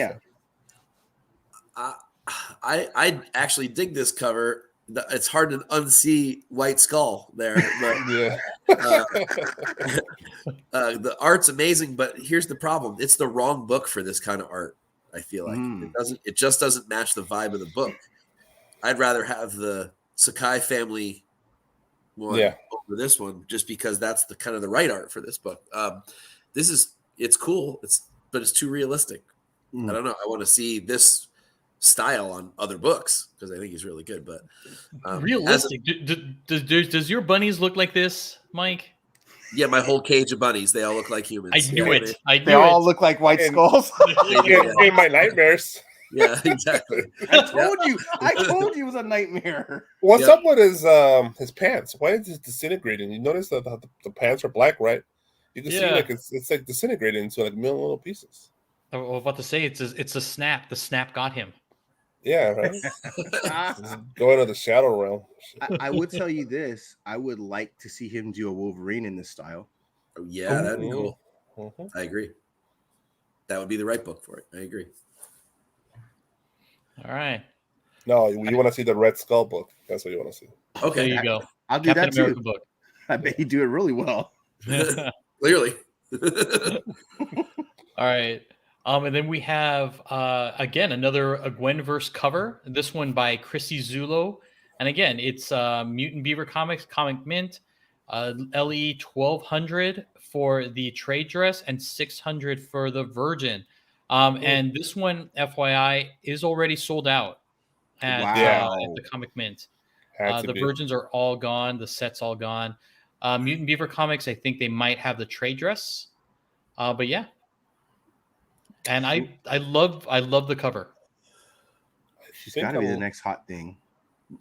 that. I actually dig this cover. It's hard to unsee White Skull there, but yeah. The art's amazing. But here's the problem: it's the wrong book for this kind of art. I feel like it just doesn't match the vibe of the book. I'd rather have the Sakai family one over this one, just because that's the kind of the right art for this book. It's cool, but it's too realistic. I don't know. I want to see this style on other books because I think he's really good. But realistic. Does your bunnies look like this, Mike? Yeah, my whole cage of bunnies, they all look like humans. I knew it. They all look like White Skulls. In my nightmares. Yeah, exactly. I told you it was a nightmare. What's up with his pants? Why is it disintegrating? You notice that the pants are black, right? You can see like it's like disintegrating into like million little pieces. I was about to say it's a snap. The snap got him. Yeah, right. Going to the shadow realm. I would tell you this. I would like to see him do a Wolverine in this style. Oh, yeah, that'd be cool. I agree. That would be the right book for it. I agree. All right. No, you want to see the Red Skull book. That's what you want to see. Okay. There you go. I'll do Captain that America too. Book. I bet you do it really well. Clearly. All right. And then we have, again, another Gwenverse cover. This one by Chrissy Zulo. And again, it's Mutant Beaver Comics, Comic Mint, LE 1200 for the trade dress and 600 for the Virgin. And this one, FYI, is already sold out at the Comic Mint. The Virgins are all gone. The set's all gone. Mutant Beaver Comics, I think they might have the trade dress. But yeah. And I love the cover. She's got to be the next hot thing.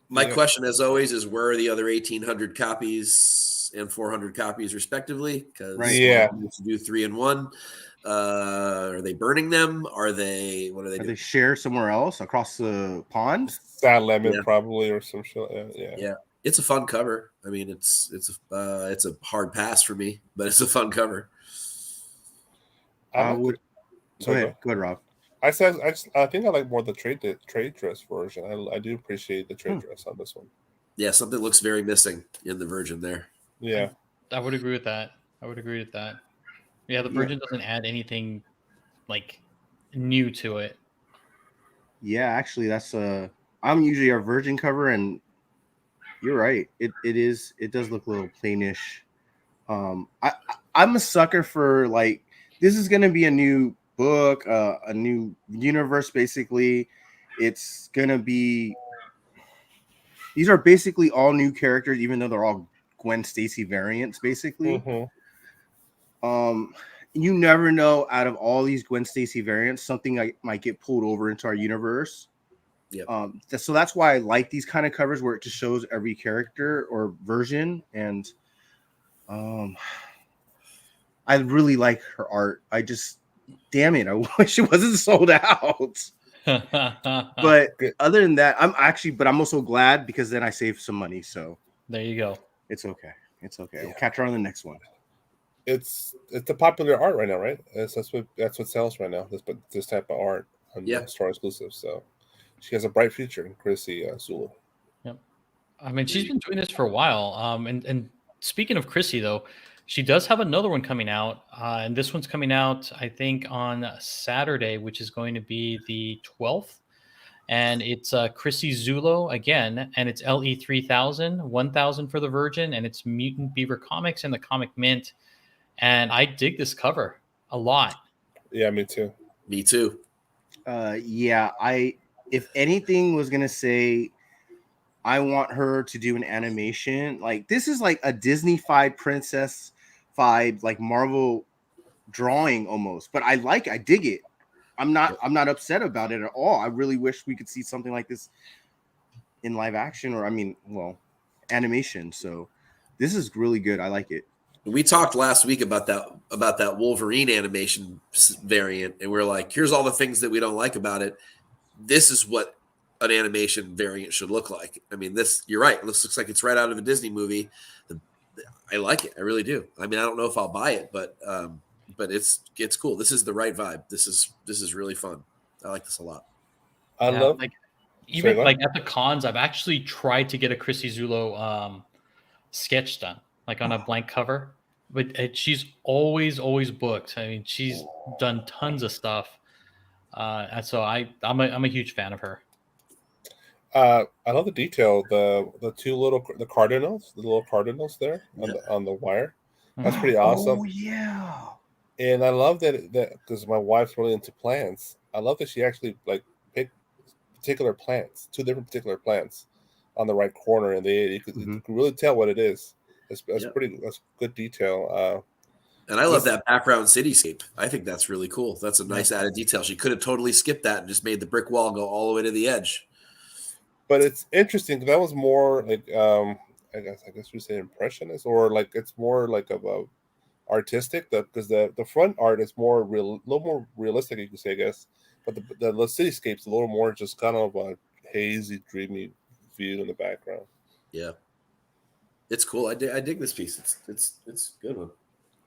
My question, as always, is where are the other 1,800 copies and 400 copies, respectively? Because to do 3 and 1. Are they burning them? What are they doing? They share somewhere else across the pond? Sad Lemon, probably, or some shit. Yeah. It's a fun cover. I mean, it's a hard pass for me, but it's a fun cover. I would. Go Sorry, ahead, Rob. I think I like more the trade dress version. I do appreciate the trade dress on this one. Yeah, something looks very missing in the Virgin there. Yeah, I would agree with that. Yeah, the Virgin doesn't add anything like new to it. Yeah, actually, that's I'm usually our Virgin cover, and you're right. It does look a little plainish. I'm a sucker for like this is gonna be a new book, a new universe. Basically, it's gonna be. These are basically all new characters, even though they're all Gwen Stacy variants, basically. You never know. Out of all these Gwen Stacy variants, something might get pulled over into our universe. Yeah. So that's why I like these kind of covers where it just shows every character or version, and I really like her art. Damn it, I wish it wasn't sold out. But other than that, I'm also glad because then I saved some money. So there you go. It's okay. Yeah. We'll catch her on the next one. It's the popular art right now, right? That's what sells right now. This type of art on store exclusives. So she has a bright future, Chrissy Zulu. Yep. I mean, she's been doing this for a while. And speaking of Chrissy, though, she does have another one coming out, and this one's coming out, I think, on Saturday, which is going to be the 12th. And it's Chrissy Zulo again, and it's LE 3000, 1000 for the Virgin, and it's Mutant Beaver Comics and the Comic Mint. And I dig this cover a lot. Yeah, me too. Me too. If anything was gonna say, I want her to do an animation. Like this is like a Disney-fied princess vibe, like Marvel drawing almost. But I dig it. I'm not upset about it at all. I really wish we could see something like this in live action, or animation. So this is really good. I like it. We talked last week about that Wolverine animation variant, and we're like, here's all the things that we don't like about it. This is what an animation variant should look like. I mean, you're right. This looks like it's right out of a Disney movie. I like it. I really do. I mean, I don't know if I'll buy it, but it's cool. This is the right vibe. This is really fun. I like this a lot. I love at the cons, I've actually tried to get a Chrissy Zulo sketch done, like on a blank cover, but she's always booked. I mean, she's done tons of stuff, and so I'm a huge fan of her. I love the detail. The little cardinals there on the wire. That's pretty awesome. Oh yeah. And I love that because my wife's really into plants. I love that she actually like picked particular plants, two different particular plants on the right corner, and you can really tell what it is. That's good detail. And I love that background cityscape. I think that's really cool. That's a nice added detail. She could have totally skipped that and just made the brick wall go all the way to the edge. But it's interesting because that was more like I guess we say impressionist, or like it's more like of a artistic. Because the front art is a little more realistic, you could say, I guess. But the cityscape's a little more just kind of a hazy, dreamy view in the background. Yeah, it's cool. I dig this piece. It's a good one.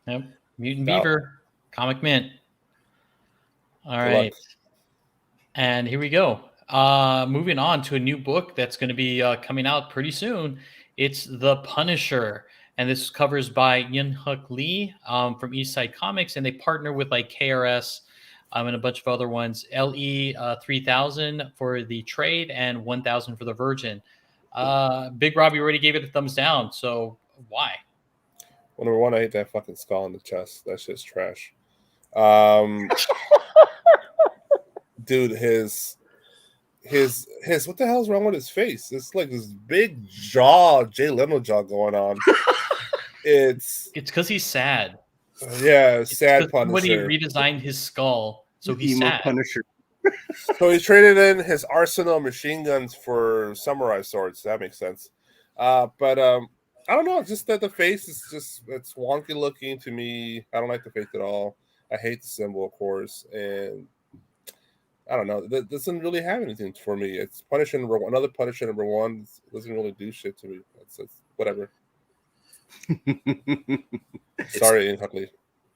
Yep. Mutant Beaver, Comic Mint. All right. And here we go. Moving on to a new book that's going to be coming out pretty soon. It's The Punisher. And this covers by Yun-Huk Lee from Eastside Comics. And they partner with like KRS and a bunch of other ones. LE 3000 for the trade and 1000 for the Virgin. Big Robbie already gave it a thumbs down. So why? Well, number one, I hate that fucking skull in the chest. That shit's trash. Dude, his what the hell's wrong with his face? It's like this big jaw, Jay Leno jaw going on. It's because he's sad. Yeah, sad Punisher. Somebody redesigned his skull, so he's sad. Punisher. So he traded in his arsenal of machine guns for samurai swords. That makes sense. But I don't know. Just that the face is it's wonky looking to me. I don't like the face at all. I hate the symbol, of course, and I don't know. That doesn't really have anything for me. It's Punisher number one. Another Punisher number one doesn't really do shit to me. It's whatever. Sorry, Ian Huckley.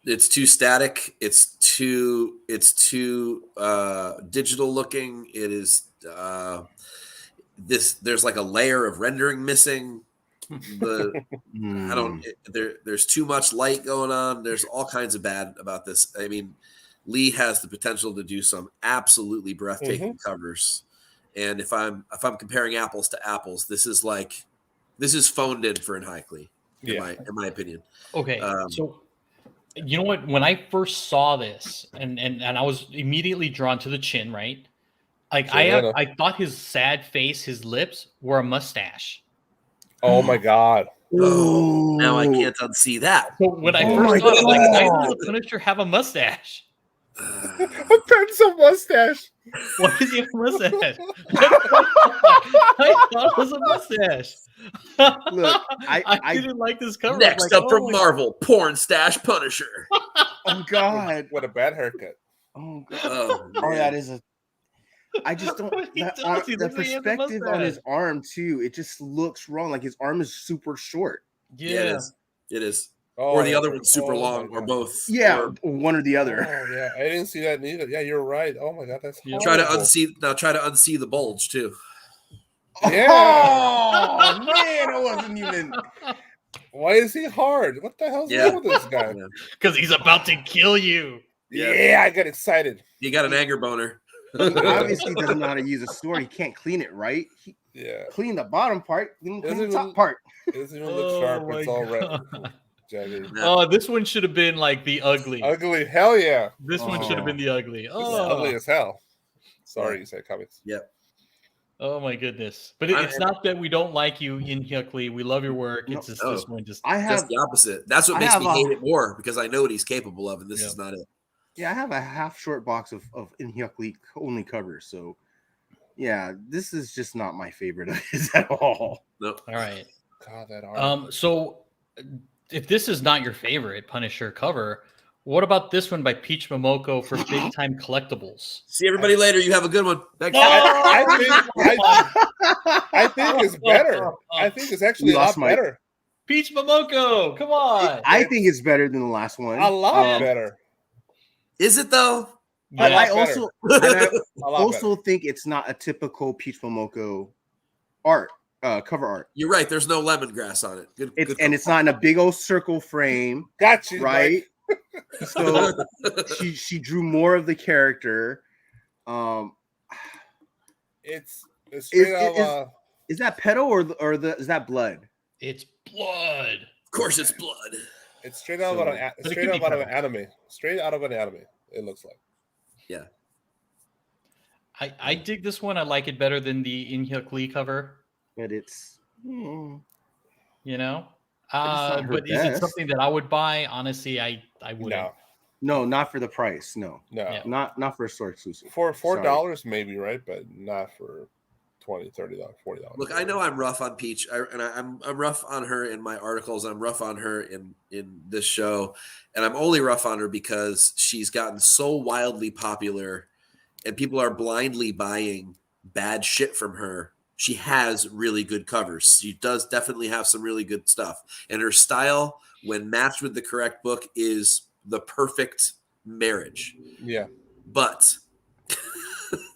It's too static. It's too digital looking. It is there's like a layer of rendering missing. There's too much light going on. There's all kinds of bad about this. I mean, Lee has the potential to do some absolutely breathtaking covers. And if I'm comparing apples to apples, this is phoned in for Unlikely, in my opinion. Okay, so you know what? When I first saw this, and I was immediately drawn to the chin, right? Like I thought his sad face, his lips were a mustache. Oh my god! Oh, now I can't unsee that. So when I first saw it, like, why does the Punisher have a mustache? A pencil mustache. Why does he have a mustache? I thought it was a mustache. Look, I didn't like this cover. Next up from Marvel, Porn Stash Punisher. Oh God! What a bad haircut. Oh God! Oh, that is a. I just don't. The perspective on his arm too. It just looks wrong. Like his arm is super short. Yeah, it is. Or the other one's super long, or both. Yeah, or one or the other. Oh, yeah, I didn't see that neither. Yeah, you're right. Oh my god, that's try to unsee the bulge too. Yeah. Oh man, it wasn't even. Why is he hard? What the hell's wrong with this guy? Because he's about to kill you. Yeah, I got excited. You got an anger boner. Obviously, doesn't know how to use a sword. He can't clean it right. Clean the bottom part. Clean the top part. It doesn't even look sharp. It's all red. Oh, this one should have been like the ugly. Ugly, hell yeah. This one should have been the ugly. Oh, ugly as hell. Sorry, you said comics. Yep. Oh my goodness! But it's not that we don't like you, Inhyukli. We love your work. It's just this one. Just the opposite. That's what makes me hate it more, because I know what he's capable of, and this is not it. Yeah, I have a half short box of Inhyukli only covers. So, yeah, this is just not my favorite of his at all. Nope. All right. God, that art. So, if this is not your favorite Punisher cover, what about this one by Peach Momoko for Big Time Collectibles? See everybody later. You have a good one. Thanks. I think it's better. I think it's actually a lot better. Peach Momoko, come on. I think it's better than the last one. A lot better. Is it though? Yeah, I also think it's not a typical Peach Momoko art, cover art. You're right. There's no lemongrass on it. Good it's not in a big old circle frame. Got you, right? So she drew more of the character. It's straight out. Is that petal or is that blood? It's blood. Of course, it's blood. It's straight out of an anime. Straight out of an anime. It looks like. Yeah. I dig this one. I like it better than the Inhyukli cover. But it's you know. But is it something that I would buy? Honestly, I wouldn't. No, not for the price. No. Yeah. Not for a store exclusive. For $4 maybe, right? But not for $20, $30, $40. Look, I know I'm rough on Peach, I'm rough on her in my articles. I'm rough on her in this show, and I'm only rough on her because she's gotten so wildly popular, and people are blindly buying bad shit from her. She has really good covers. She does definitely have some really good stuff, and her style, when matched with the correct book, is the perfect marriage. Yeah, but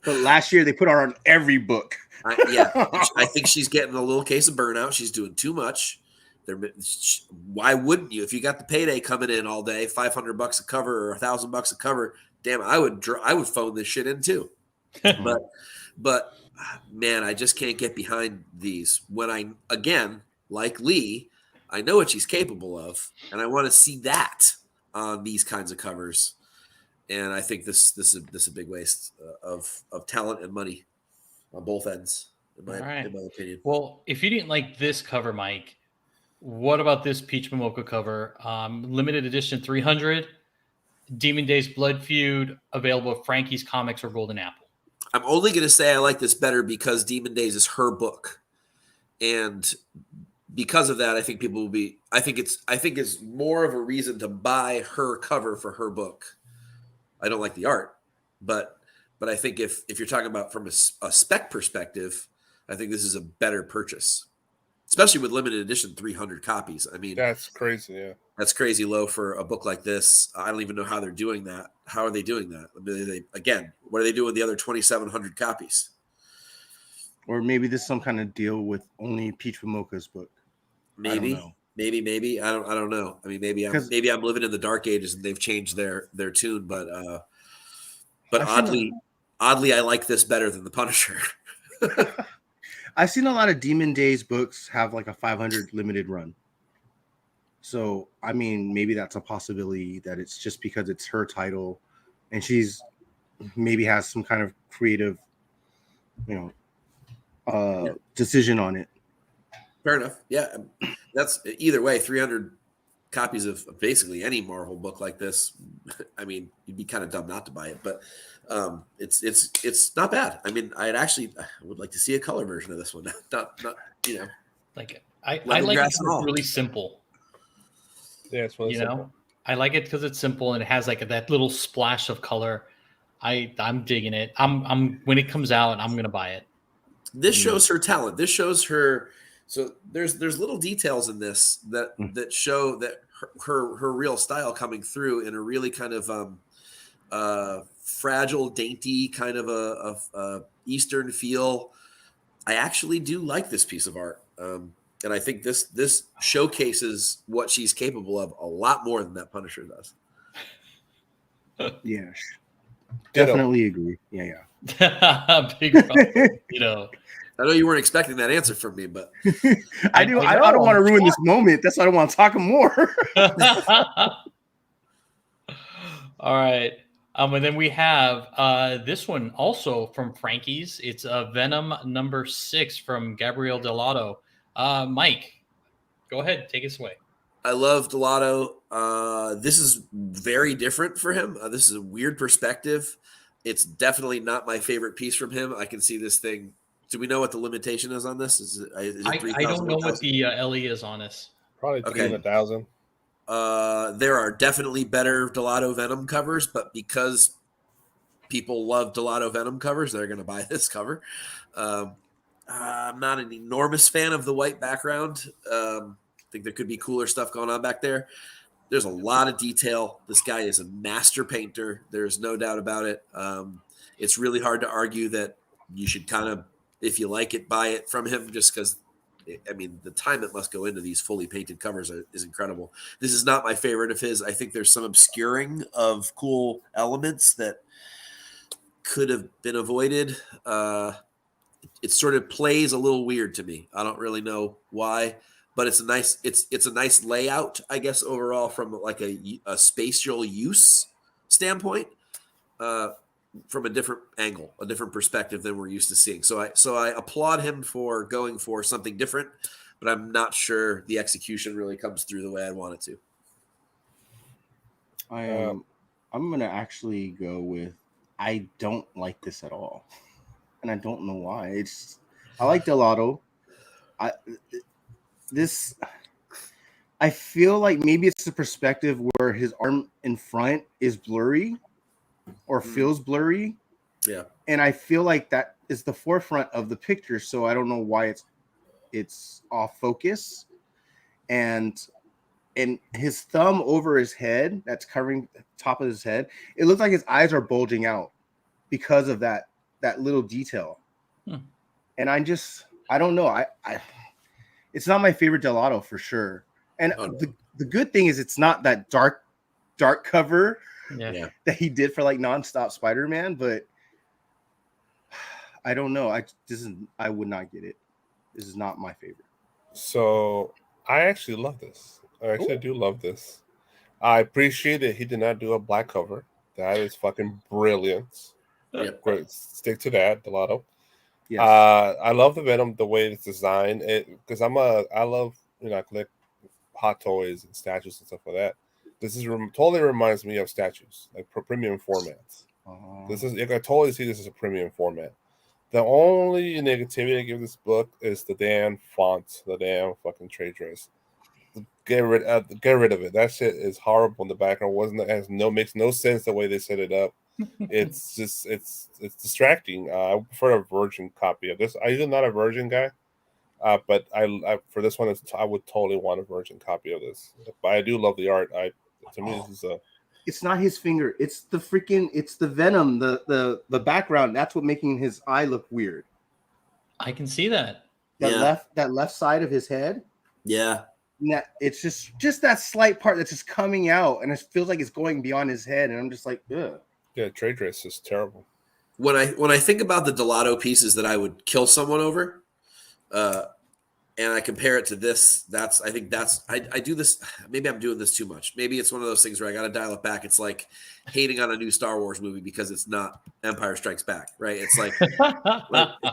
last year they put her on every book. I think she's getting a little case of burnout. She's doing too much. Why wouldn't you? If you got the payday coming in all day, $500 a cover or $1,000 a cover, damn, I would phone this shit in too. but man, I just can't get behind these. When I, again, like Lee, I know what she's capable of, and I want to see that on these kinds of covers. And I think this is a big waste of talent and money on both ends, in my opinion. Well, if you didn't like this cover, Mike, what about this Peach Momoko cover? Limited edition 300, Demon Days Blood Feud, available at Frankie's Comics or Golden Apple. I'm only going to say I like this better because Demon Days is her book, and because of that, I think people will be. I think it's more of a reason to buy her cover for her book. I don't like the art, but I think if you're talking about from a spec perspective, I think this is a better purchase. especially with limited edition 300 copies. I mean, That's crazy. Yeah. that's crazy low for a book like this. I don't even know how they're doing that. How are they doing that? I mean, again, what are they doing with the other 2,700 copies? Or maybe this is some kind of deal with only Peach Momoko's book. Maybe, I don't know. maybe. I don't know. I mean, maybe I'm living in the dark ages and they've changed their tune, but oddly, I like this better than the Punisher. I've seen a lot of Demon Days books have like a 500 limited run. So, I mean, maybe that's a possibility that it's just because it's her title and she's maybe has some kind of creative, decision on it. Fair enough. Yeah. That's either way, 300 copies of basically any Marvel book like this. I mean, you'd be kind of dumb not to buy it, but it's not bad. I mean, I would like to see a color version of this one. not like I like it 'cause it's really simple. Yeah, it's really simple. I like it because it's simple and it has like that little splash of color. I'm digging it. I'm when it comes out, I'm gonna buy it. This shows her talent. This shows her. So there's little details in this that show that her real style coming through in a really kind of fragile, dainty kind of a Eastern feel. I actually do like this piece of art, and I think this showcases what she's capable of a lot more than that Punisher does. Yeah, definitely agree. Yeah. Big problem, I know you weren't expecting that answer from me, but I do. I don't want to ruin this moment. That's why I don't want to talk more. All right. And then we have this one also from Frankie's. It's Venom #6 from Gabriel Delato. Mike, go ahead. Take us away. I love Gelato. This is very different for him. This is a weird perspective. It's definitely not my favorite piece from him. I can see this thing. Do we know what the limitation is on this? Is it 3,000? I don't know what the LE is on this. Probably 300,000. There are definitely better Gelato Venom covers, but because people love Gelato Venom covers, they're going to buy this cover. I'm not an enormous fan of the white background. I think there could be cooler stuff going on back there. There's a lot of detail. This guy is a master painter. There's no doubt about it. It's really hard to argue that you should kind of, if you like it, buy it from him just because, I mean, the time that must go into these fully painted covers is incredible. This is not my favorite of his. I think there's some obscuring of cool elements that could have been avoided. It sort of plays a little weird to me. I don't really know why, but it's a nice layout, I guess, overall from like a spatial use standpoint. From a different angle, a different perspective than we're used to seeing. So I applaud him for going for something different, but I'm not sure the execution really comes through the way I want it to. I'm gonna actually go with I don't like this at all, and I don't know why. I like Gelato. I feel like maybe it's the perspective where his arm in front is blurry or feels blurry. Yeah. And I feel like that is the forefront of the picture. So I don't know why it's off focus. And his thumb over his head that's covering the top of his head, it looks like his eyes are bulging out because of that little detail. And I don't know. I it's not my favorite Gelato for sure. And the good thing is it's not that dark cover that he did for like nonstop Spider-Man, but I don't know. I would not get it. This is not my favorite. So I actually love this. I actually do love this. I appreciate that he did not do a black cover. That is fucking brilliant. Great. Stick to that, Gelato. Yes. I love the Venom, the way it's designed. Because I love, I collect hot toys and statues and stuff like that. This is totally reminds me of statues, like premium formats. This is, I totally see this as a premium format. The only negativity I give this book is the damn font, the damn fucking trade dress. Get rid of it. That shit is horrible in the background. Makes no sense the way they set it up. It's just it's distracting. I prefer a virgin copy of this. I'm not a virgin guy. But I for this one, I would totally want a virgin copy of this. But I do love the art. To me, this is a. It's not his finger. It's the venom. The background. That's what making his eye look weird. I can see that. That left side of his head. Yeah. It's just that slight part that's just coming out, and it feels like it's going beyond his head, and I'm just like, ugh. Yeah, trade dress is terrible. When I think about the Gelato pieces that I would kill someone over, and I compare it to this, I do this. Maybe I'm doing this too much. Maybe it's one of those things where I got to dial it back. It's like hating on a new Star Wars movie because it's not Empire Strikes Back, right? It's like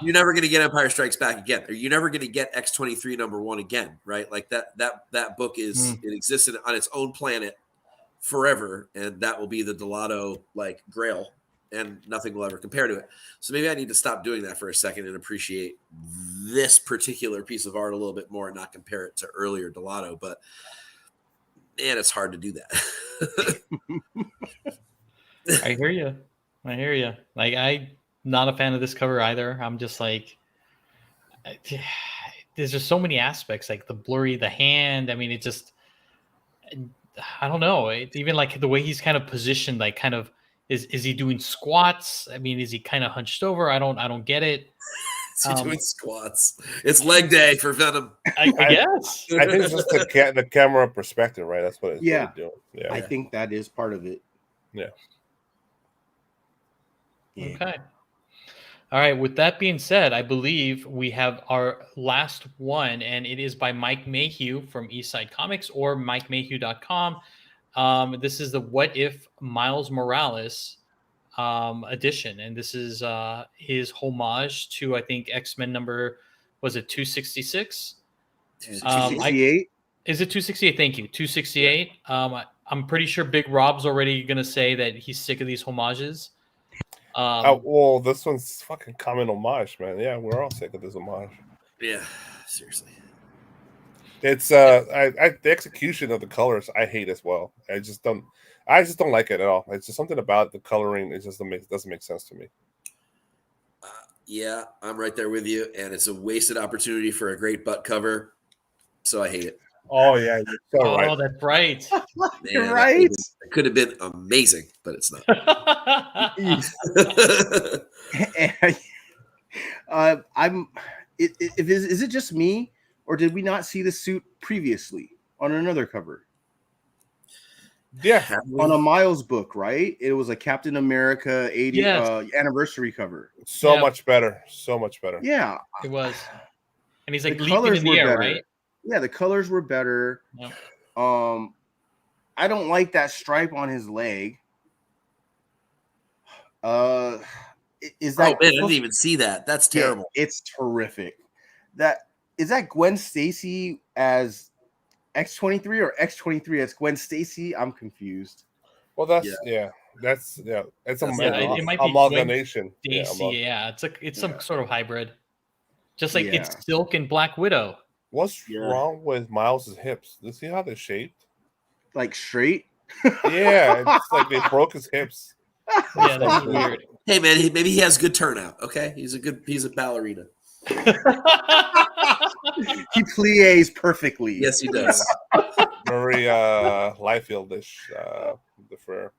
you're never going to get Empire Strikes Back again, or you're never going to get X-23 #1 again, right? Like that book it exists on its own planet forever, and that will be the Gelato like Grail. And nothing will ever compare to it. So maybe I need to stop doing that for a second and appreciate this particular piece of art a little bit more and not compare it to earlier Gelato. But man, it's hard to do that. I hear you. Like, I'm not a fan of this cover either. I'm just like, there's just so many aspects, like the blurry, the hand. I mean, it just, I don't know. Even like the way he's kind of positioned, like kind of, Is he doing squats? I mean, is he kind of hunched over? I don't get it. Is he doing squats? It's leg day for Venom. I guess. I think it's just the camera perspective, right? That's what it's really doing. Yeah, I think that is part of it. Yeah. Okay. All right. With that being said, I believe we have our last one, and it is by Mike Mayhew from Eastside Comics or MikeMayhew.com. This is the What If Miles Morales edition, and this is his homage to, I think, X-Men number, was it 266? 268? Is it 268? Thank you, 268. I'm pretty sure Big Rob's already gonna say that he's sick of these homages. Well, this one's fucking common homage, man. Yeah, we're all sick of this homage. Yeah, seriously. It's the execution of the colors I hate as well. I just don't like it at all. It's just something about the coloring. It just doesn't make sense to me. Yeah, I'm right there with you, and it's a wasted opportunity for a great butt cover. So I hate it. Oh yeah, you're so right. Oh, that's right. You're right. It could have been amazing, but it's not. Is it just me? Or did we not see the suit previously on another cover? Yeah, on a Miles book, right? It was a Captain America 80th anniversary cover. So much better. So much better. Yeah. It was. And he's like the leaping in the air, better. right? Yeah, the colors were better. Yep. I don't like that stripe on his leg. Is that? Oh man, I didn't even see that. That's terrible. Yeah, it's terrific. Is that Gwen Stacy as X-23 or X-23 as Gwen Stacy? I'm confused. Well, it's it might be amalgamation. Stacy, it's some sort of hybrid. Just like it's Silk and Black Widow. What's wrong with Miles's hips? You see how they're shaped? Like straight? Yeah, it's like they broke his hips. Yeah, that's weird. Hey man, maybe he has good turnout. Okay, he's a ballerina. He plies perfectly. Yes, he does. Very Liefeld-ish,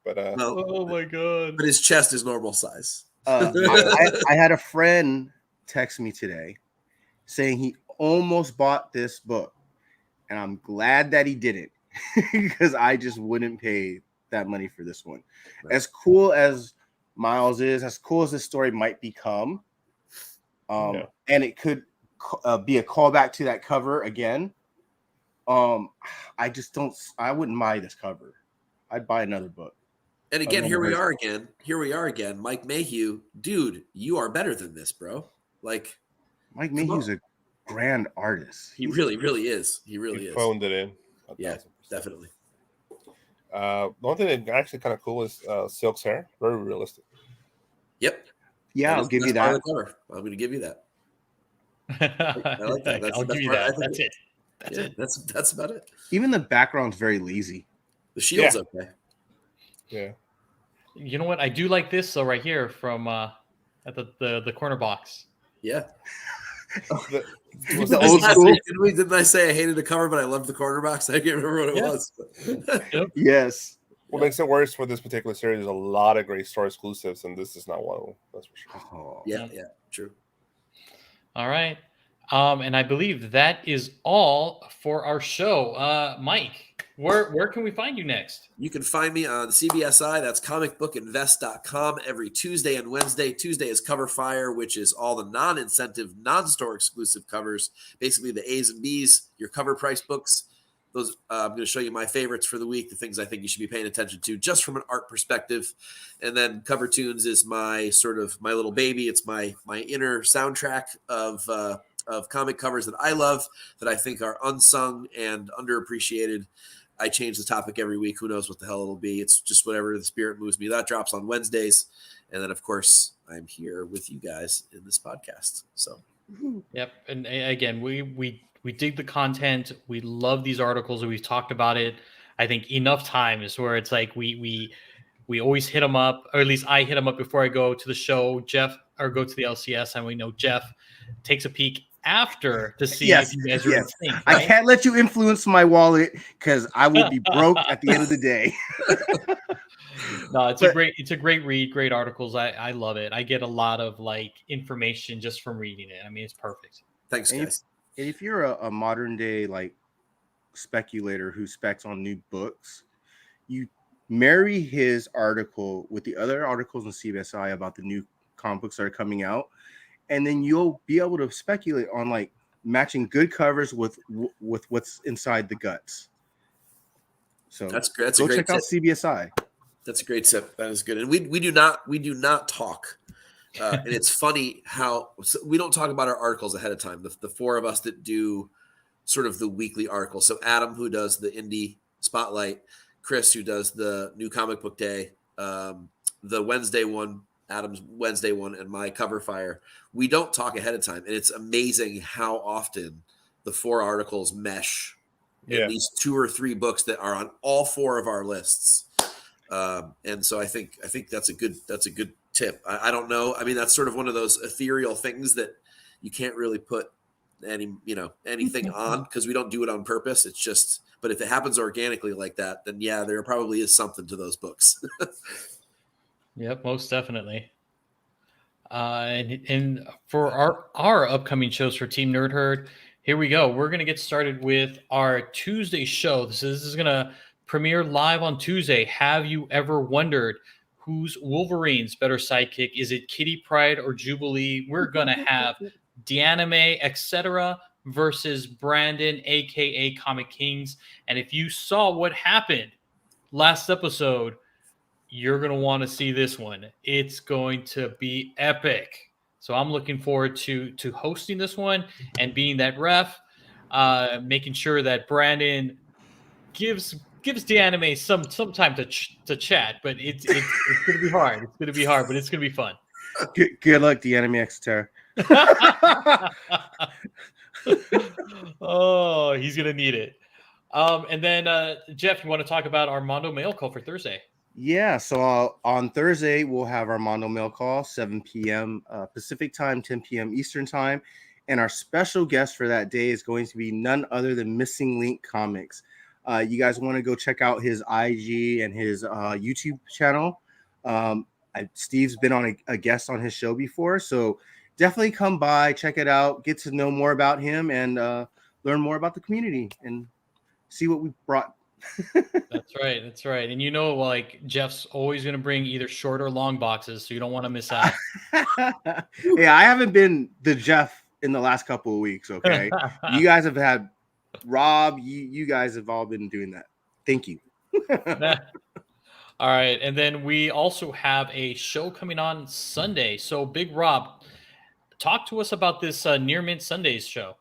but oh my god! But his chest is normal size. I had a friend text me today saying he almost bought this book, and I'm glad that he didn't because I just wouldn't pay that money for this one. Right. As cool as Miles is, as cool as this story might become, and it could be a callback to that cover again. I wouldn't buy this cover. I'd buy another book. And again, here we are again. Mike Mayhew, dude, you are better than this, bro. Like, Mike Mayhew's a grand artist. He really is. He is. Phoned it in. Yeah, definitely. One thing that actually kind of cool is Silk's hair. Very realistic. Yep. Yeah, I'll give you that. I'm going to give you that. I like that. I'll give you that. That's it. That's about it. Even the background's very lazy. The shield's okay. Yeah. You know what? I do like this though, right here from at the corner box. Yeah. The- The old school. Didn't I say I hated the cover, but I loved the cornerbacks? I can't remember what it Yeah. was. Yep. Yes. What makes it worse for this particular series is a lot of great store exclusives, and this is not one of them. That's for sure. Oh. Yeah, true. All right. And I believe that is all for our show. Mike, where can we find you next? You can find me on CBSI. That's comicbookinvest.com every Tuesday and Wednesday. Tuesday is Cover Fire, which is all the non-incentive, non-store exclusive covers, basically the A's and B's, your cover price books. Those I'm going to show you my favorites for the week, the things I think you should be paying attention to just from an art perspective. And then Cover Tunes is my sort of my little baby. It's my inner soundtrack of comic covers that I love, that I think are unsung and underappreciated. I change the topic every week. Who knows what the hell it'll be? It's just whatever the spirit moves me. That drops on Wednesdays. And then, of course, I'm here with you guys in this podcast. So, yep. And again, we dig the content. We love these articles, and we've talked about it, I think, enough times where it's like we always hit them up, or at least I hit them up before I go to the show, Jeff, or go to the LCS. And we know Jeff takes a peek after to see if you guys are in sync. Right? I can't let you influence my wallet because I will be broke at the end of the day. No, it's a great read, great articles. I love it. I get a lot of like information just from reading it. I mean, it's perfect. Thanks, guys. And if you're a modern day like speculator who specs on new books, you marry his article with the other articles in CBSI about the new comic books that are coming out, and then you'll be able to speculate on like matching good covers with what's inside the guts. So that's go a great check out CBSI. That's a great tip. That is good. And we do not talk. And it's funny how we don't talk about our articles ahead of time. The four of us that do sort of the weekly articles. So Adam, who does the indie spotlight, Chris, who does the new comic book day, the Wednesday one, Adam's Wednesday one, and my Cover Fire. We don't talk ahead of time. And it's amazing how often the four articles mesh in these 2 or 3 books that are on all 4 of our lists. And so I think that's a good tip. I don't know. I mean, that's sort of one of those ethereal things that you can't really put anything on because we don't do it on purpose. It's just, but if it happens organically like that, then yeah, there probably is something to those books. Yep, most definitely. And for our upcoming shows for Team Nerd Herd, here we go. We're going to get started with our Tuesday show. This is going to premiere live on Tuesday. Have you ever wondered who's Wolverine's better sidekick? Is it Kitty Pryde or Jubilee? We're going to have Deanime, etc. versus Brandon, a.k.a. Comic Kings. And if you saw what happened last episode, you're going to want to see this one. It's going to be epic. So I'm looking forward to hosting this one and being that ref, making sure that Brandon gives Deanime some time to chat, but it's going to be hard. It's going to be hard, but it's going to be fun. Good luck, Deanime Exeter. Oh, he's going to need it. And then, Jeff, you want to talk about Armando mail call for Thursday? Yeah, so on Thursday, we'll have Armando mail call, 7 p.m. Pacific time, 10 p.m. Eastern time. And our special guest for that day is going to be none other than Missing Link Comics. You guys want to go check out his IG and his YouTube channel. Steve's been on a guest on his show before, so definitely come by, check it out, get to know more about him, and learn more about the community and see what we brought. That's right. And like Jeff's always going to bring either short or long boxes, so you don't want to miss out. Yeah, I haven't been the Jeff in the last couple of weeks. Okay, you guys have had Rob. You guys have all been doing that. Thank you. All right, and then we also have a show coming on Sunday. So, Big Rob, talk to us about this Near Mint Sundays show.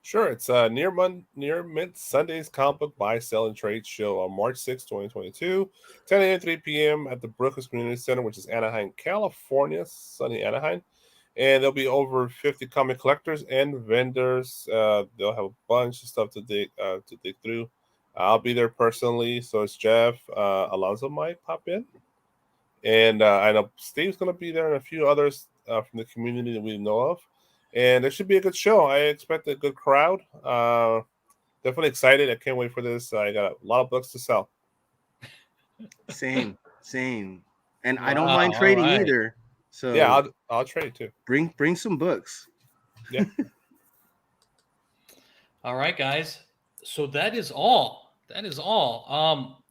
Sure, it's Near Mint Sundays comic book buy, sell, and trade show on March 6, 2022, 10 a.m. 3 p.m. at the Brookings Community Center, which is Anaheim, California, sunny Anaheim. And there'll be over 50 comic collectors and vendors. They'll have a bunch of stuff to dig through. I'll be there personally, so it's Jeff. Alonzo might pop in. And I know Steve's going to be there and a few others from the community that we know of. and it should be a good show. I expect a good crowd. Definitely excited. I can't wait for this. I got a lot of books to sell. Same. And I don't mind trading either. So yeah, I'll trade too. Bring some books. Yeah. All right, guys. So that is all.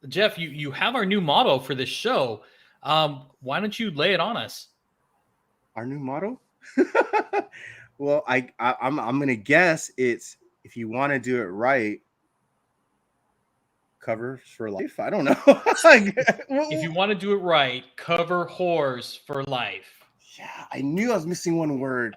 Jeff, you have our new motto for this show. Why don't you lay it on us? Our new motto? Well, I'm gonna guess it's, if you want to do it right, covers for life. I don't know. If you want to do it right, cover horrors for life. Yeah, I knew I was missing one word.